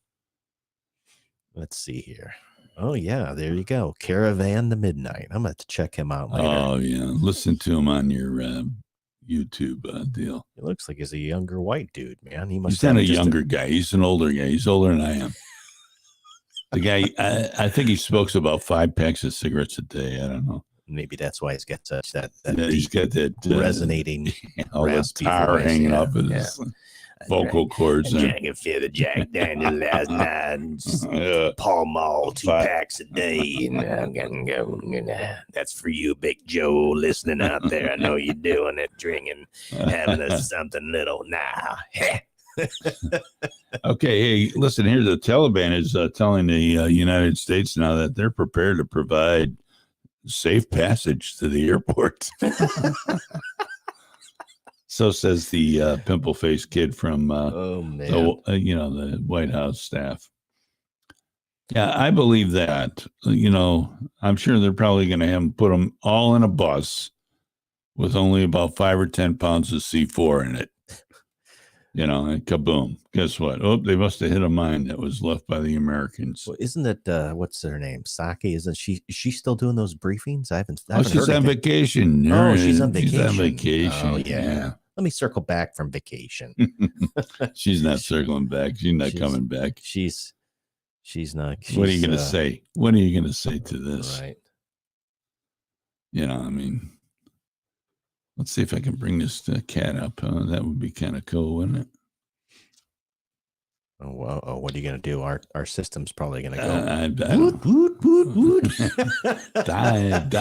Let's see here. Oh, yeah, there you go. Caravan to Midnight. I'm going to have to check him out later. Oh, yeah. Listen to him on your YouTube deal. It looks like he's a younger white dude, man. He's not a younger guy. He's an older guy. He's older than I am. The guy, I think he smokes about 5 packs of cigarettes a day. I don't know. Maybe that's why he's got such that he's got that resonating all the tar hanging off his vocal cords. I can feel the Jack Daniel last night. Pall Mall 2 packs a day. That's for you, Big Joe, listening out there. I know you're doing it, drinking, having something little now. Okay, hey, listen here. The Taliban is telling the United States now that they're prepared to provide safe passage to the airport. So says the pimple-faced kid from the White House staff. Yeah, I believe that. I'm sure they're probably going to have them put them all in a bus with only about 5 or 10 pounds of C4 in it. And kaboom. Guess what? Oh, they must have hit a mine that was left by the Americans. Well, isn't it, what's her name? Saki, isn't she? Is she still doing those briefings? I haven't she's on vacation. Oh, she's on vacation. She's on vacation. Oh, yeah. Let me circle back from vacation. She's not circling back. She's not coming back. She's not. What are you going to say? What are you going to say to this? Right. Let's see if I can bring this cat up. That would be kind of cool, wouldn't it? Oh, well, what are you going to do? Our system's probably going to go. Woot. Dive.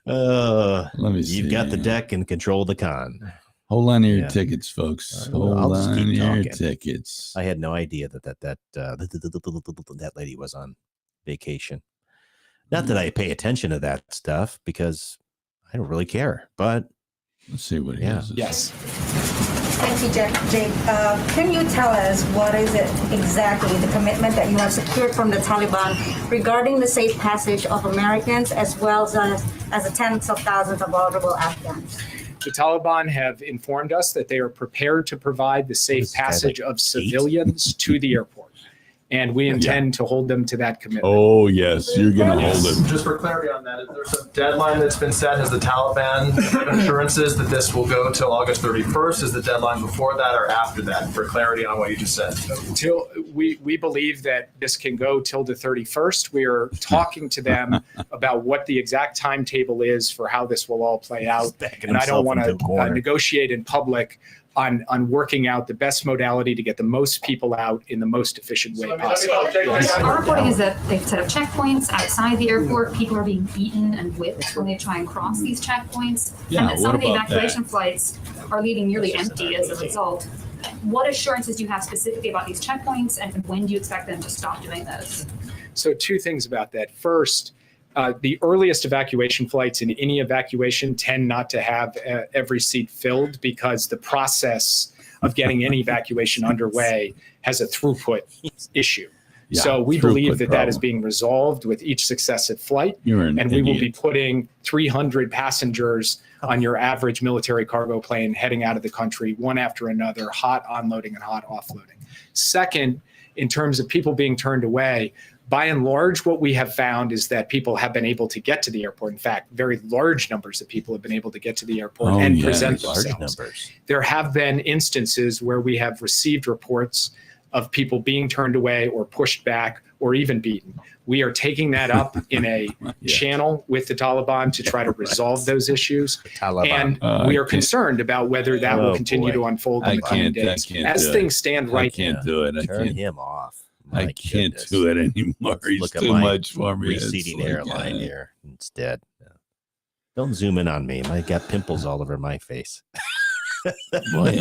Let me see. You've got the deck and control the con. Hold on to your tickets, folks. Hold on to your tickets. I had no idea that lady was on vacation. Not that I pay attention to that stuff because I don't really care, but let's see what he has. Yes. Thank you, Jake. Can you tell us what is it exactly, the commitment that you have secured from the Taliban regarding the safe passage of Americans as well as the tens of thousands of vulnerable Afghans? The Taliban have informed us that they are prepared to provide the safe passage of civilians to the airport. And we intend to hold them to that commitment. Oh, yes. You're going to hold them. Just for clarity on that, there's a deadline that's been set. Has the Taliban assurances that this will go till August 31st? Is the deadline before that or after that? For clarity on what you just said. We believe that this can go till the 31st. We are talking to them about what the exact timetable is for how this will all play out. And I don't want to negotiate in public on working out the best modality to get the most people out in the most efficient way possible. Our reporting is that they've set up checkpoints outside the airport. People are being beaten and whipped when they try and cross these checkpoints. And that some of the evacuation flights are leaving nearly empty as a result. What assurances do you have specifically about these checkpoints, and when do you expect them to stop doing those? So 2 things about that. First, the earliest evacuation flights in any evacuation tend not to have every seat filled because the process of getting any evacuation underway has a throughput issue. So we believe that is being resolved with each successive flight. And we will be putting 300 passengers on your average military cargo plane heading out of the country, one after another, hot onloading and hot offloading. Second, in terms of people being turned away, by and large, what we have found is that people have been able to get to the airport. In fact, very large numbers of people have been able to get to the airport and present themselves. There have been instances where we have received reports of people being turned away or pushed back or even beaten. We are taking that up in a channel with the Taliban to try to resolve those issues. And we are concerned about whether that will continue to unfold in the coming days. As things stand right now. I can't do it. Turn him off. I can't do it anymore. He's Look at too my much for me. receding hairline here instead. Don't zoom in on me. I got pimples all over my face. Boy,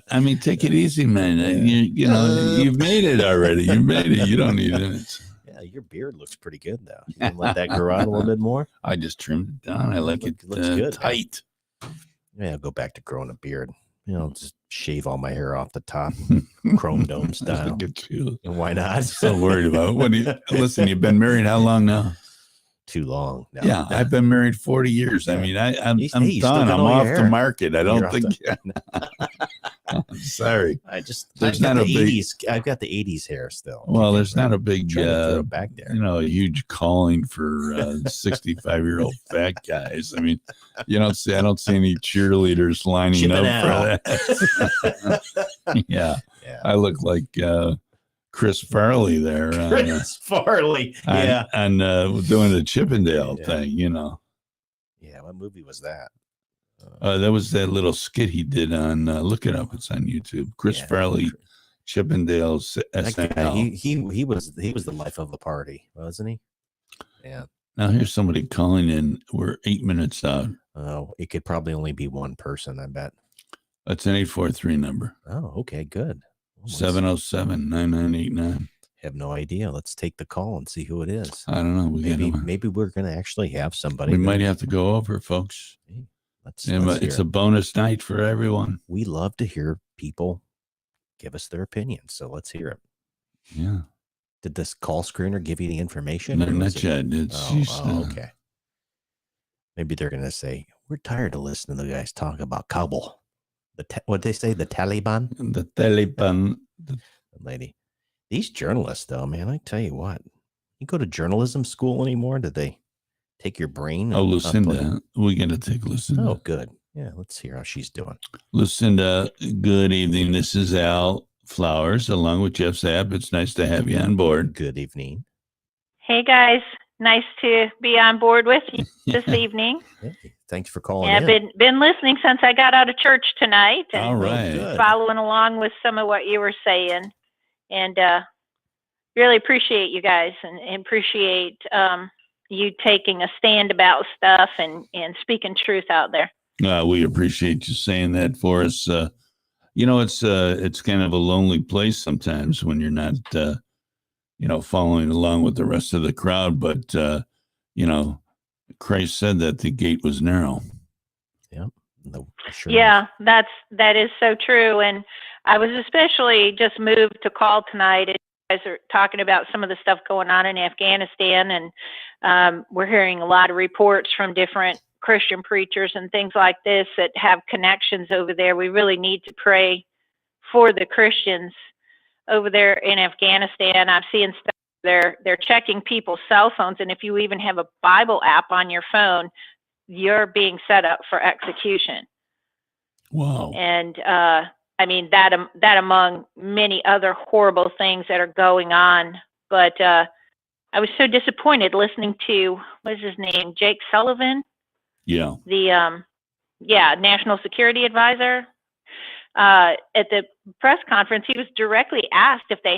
I mean, take it easy, man. You know, you've made it already. You made it. You don't need it. Yeah, your beard looks pretty good, though. You can let that grow out a little bit more. I just trimmed it down. I like it looks good, tight. Yeah, I'll go back to growing a beard. You know, just shave all my hair off the top, chrome dome style. And why not? I'm so worried about it. Listen, you've been married how long now? Too long. No, yeah, I've been married 40 years. I mean, I'm done. I'm off the market. I don't think. I'm sorry. There's not a 80s. I've got the 80s hair still. Well, there's not a big, back there. You know, a huge calling for 65-year-old fat guys. I mean, I don't see any cheerleaders lining up for that. yeah, I look like Chris Farley there. Chris Farley, and doing the Chippendale thing. Yeah, what movie was that? That was that little skit he did on. Look it up; it's on YouTube. Chris Farley, Chippendale's SNL. He was the life of the party, wasn't he? Yeah. Now here's somebody calling in. We're 8 minutes out. Oh, it could probably only be one person. I bet. That's an 843 number. Oh, okay, good. 707-9989. Have no idea. Let's take the call and see who it is. I don't know. Maybe we're going to actually have somebody. We might have to go over, folks. It's a bonus night for everyone. We love to hear people give us their opinions, so let's hear it. Yeah. Did this call screener give you the information? No, not yet. Okay. Maybe they're going to say, we're tired of listening to the guys talk about Kabul. What'd they say? The Taliban? The Taliban. Lady. These journalists, though, man, I tell you what. You go to journalism school anymore? Did they take your brain? Oh, Lucinda. We got to take Lucinda. Oh, good. Yeah, let's hear how she's doing. Lucinda, good evening. This is Al Flowers, along with Jeff Zapp. It's nice to have you on board. Good evening. Hey, guys. Nice to be on board with you this evening. Hey, thanks for calling in. I've been listening since I got out of church tonight. And all right. Following along with some of what you were saying. And really appreciate you guys and appreciate you taking a stand about stuff and speaking truth out there. We appreciate you saying that for us. It's kind of a lonely place sometimes when you're not following along with the rest of the crowd. But, Christ said that the gate was narrow. Yeah. Yeah, that is so true. And I was especially just moved to call tonight. And you guys are talking about some of the stuff going on in Afghanistan. And we're hearing a lot of reports from different Christian preachers and things like this that have connections over there. We really need to pray for the Christians over there in Afghanistan. I've seen stuff they're checking people's cell phones, and if you even have a Bible app on your phone, you're being set up for execution. Wow. And I mean that among many other horrible things that are going on. But I was so disappointed listening to, what is his name, Jake Sullivan? Yeah. The National Security Advisor. At the press conference, he was directly asked if they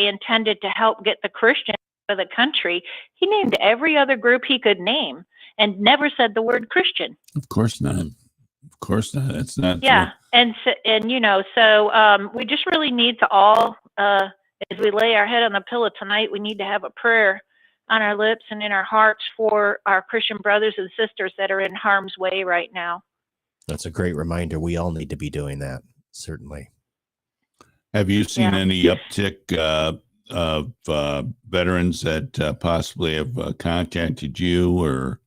intended to help get the Christians out of the country. He named every other group he could name and never said the word Christian. Of course not. Of course not. It's not. Yeah, so we just really need to all, as we lay our head on the pillow tonight, we need to have a prayer on our lips and in our hearts for our Christian brothers and sisters that are in harm's way right now. That's a great reminder. We all need to be doing that, certainly. Have you seen any uptick of veterans that possibly have contacted you or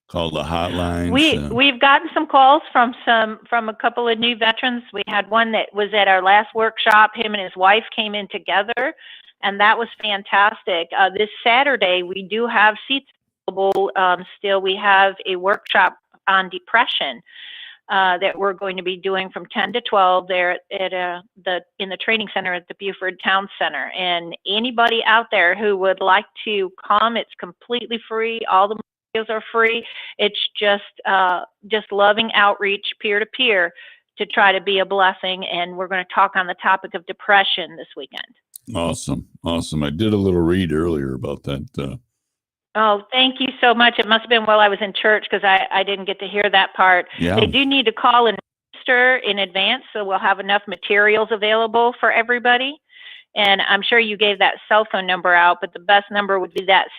called the hotlines? We've gotten some calls from a couple of new veterans. We had one that was at our last workshop. Him and his wife came in together, and that was fantastic. This Saturday, we do have seats available. Still, we have a workshop on depression that we're going to be doing from 10 to 12 there in the training center at the Buford Town Center. And anybody out there who would like to come, it's completely free. All the materials are free. It's just loving outreach peer to peer to try to be a blessing. And we're going to talk on the topic of depression this weekend. Awesome. I did a little read earlier about that. Oh, thank you so much. It must have been while I was in church because I didn't get to hear that part. Yeah. They do need to call and register in advance, so we'll have enough materials available for everybody. And I'm sure you gave that cell phone number out, but the best number would be that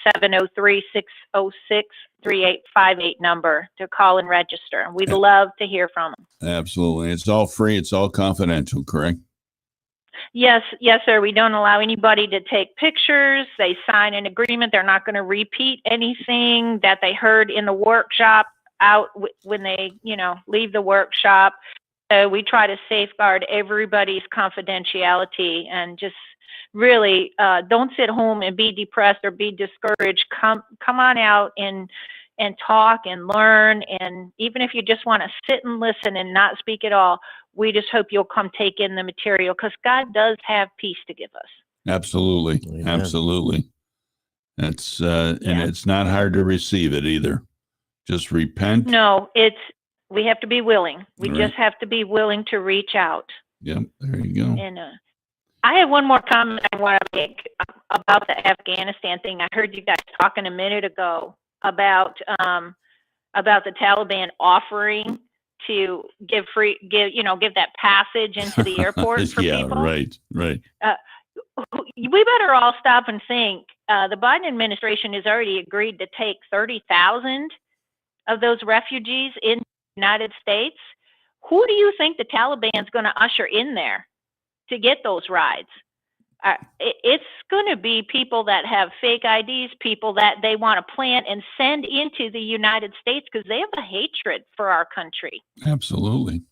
703-606-3858 number to call and register. We'd love to hear from them. Absolutely. It's all free. It's all confidential, correct? Yes, sir. We don't allow anybody to take pictures. They sign an agreement. They're not going to repeat anything that they heard in the workshop out when they, leave the workshop. So we try to safeguard everybody's confidentiality and just really don't sit home and be depressed or be discouraged. Come on out and talk and learn. And even if you just want to sit and listen and not speak at all, we just hope you'll come take in the material because God does have peace to give us. Absolutely. Amen. Absolutely. That's and it's not hard to receive it either. Just repent. No, we have to be willing. We just have to be willing to reach out. Yep, there you go. And I have one more comment I want to make about the Afghanistan thing. I heard you guys talking a minute ago about the Taliban offering to give that passage into the airport for people. Right. We better all stop and think. The Biden administration has already agreed to take 30,000 of those refugees in the United States. Who do you think the Taliban's going to usher in there to get those rides? It's going to be people that have fake IDs, people that they want to plant and send into the United States because they have a hatred for our country. Absolutely.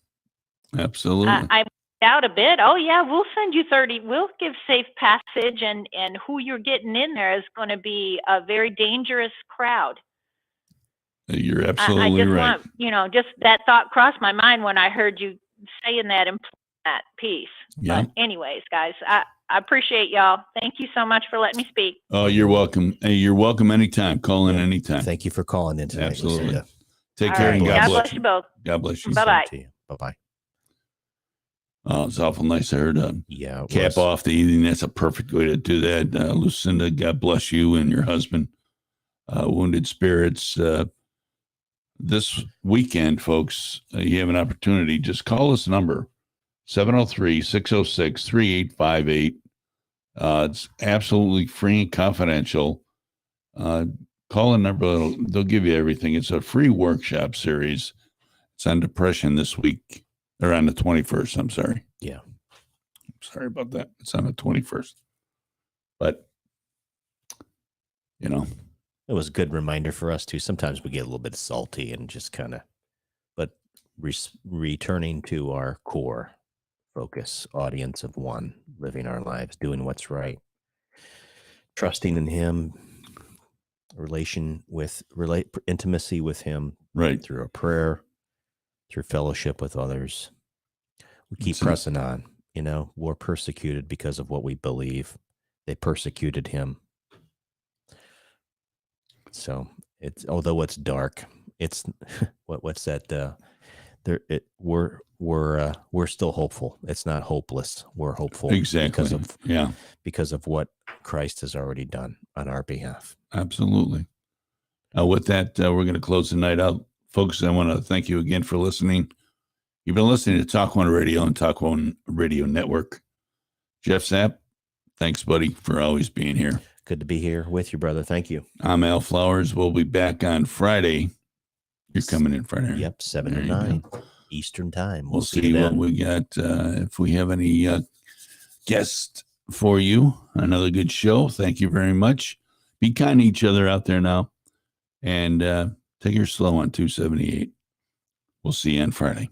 I doubt a bit. Oh, yeah, we'll send you 30. We'll give safe passage, and who you're getting in there is going to be a very dangerous crowd. You're absolutely right. Just that thought crossed my mind when I heard you saying that and that piece. Yeah. But anyways, guys, I appreciate y'all. Thank you so much for letting me speak. Oh, you're welcome. Hey, you're welcome anytime. Call in anytime. Thank you for calling in tonight. Absolutely. Take All care right. and God bless you both. God bless you. Bye-bye. Bye-bye. Oh, it's awful nice. I heard cap off the evening. That's a perfect way to do that. Lucinda, God bless you and your husband. Wounded Spirits. This weekend, folks, you have an opportunity. Just call this number, 703-606-3858. It's absolutely free and confidential. Call the number. They'll give you everything. It's a free workshop series. It's on depression this week. Or on the 21st, I'm sorry. Yeah. I'm sorry about that. It's on the 21st. But, it was a good reminder for us too. Sometimes we get a little bit salty and just kind of, but returning to our core focus audience of one, living our lives, doing what's right, trusting in Him, intimacy with Him, right, through a prayer, through fellowship with others. We keep pressing on. We're persecuted because of what we believe. They persecuted Him. So although it's dark, it's what's that? We're still hopeful. It's not hopeless. We're hopeful exactly because of what Christ has already done on our behalf. Absolutely. With that, we're going to close the night out, folks. I want to thank you again for listening. You've been listening to TalkOne Radio and TalkOne Radio Network. Jeff Sapp, thanks, buddy, for always being here. Good to be here with you, brother. Thank you. I'm Al Flowers. We'll be back on Friday. You're coming in Friday. Yep, 7 to 9 Eastern time. We'll see what we got. If we have any guests for you, another good show. Thank you very much. Be kind to each other out there now. And take her slow on 278. We'll see you on Friday.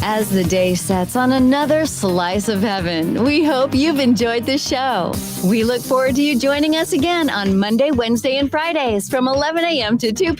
As the day sets on another slice of heaven, we hope you've enjoyed this show. We look forward to you joining us again on Monday, Wednesday, and Fridays from 11 a.m. to 2 p.m.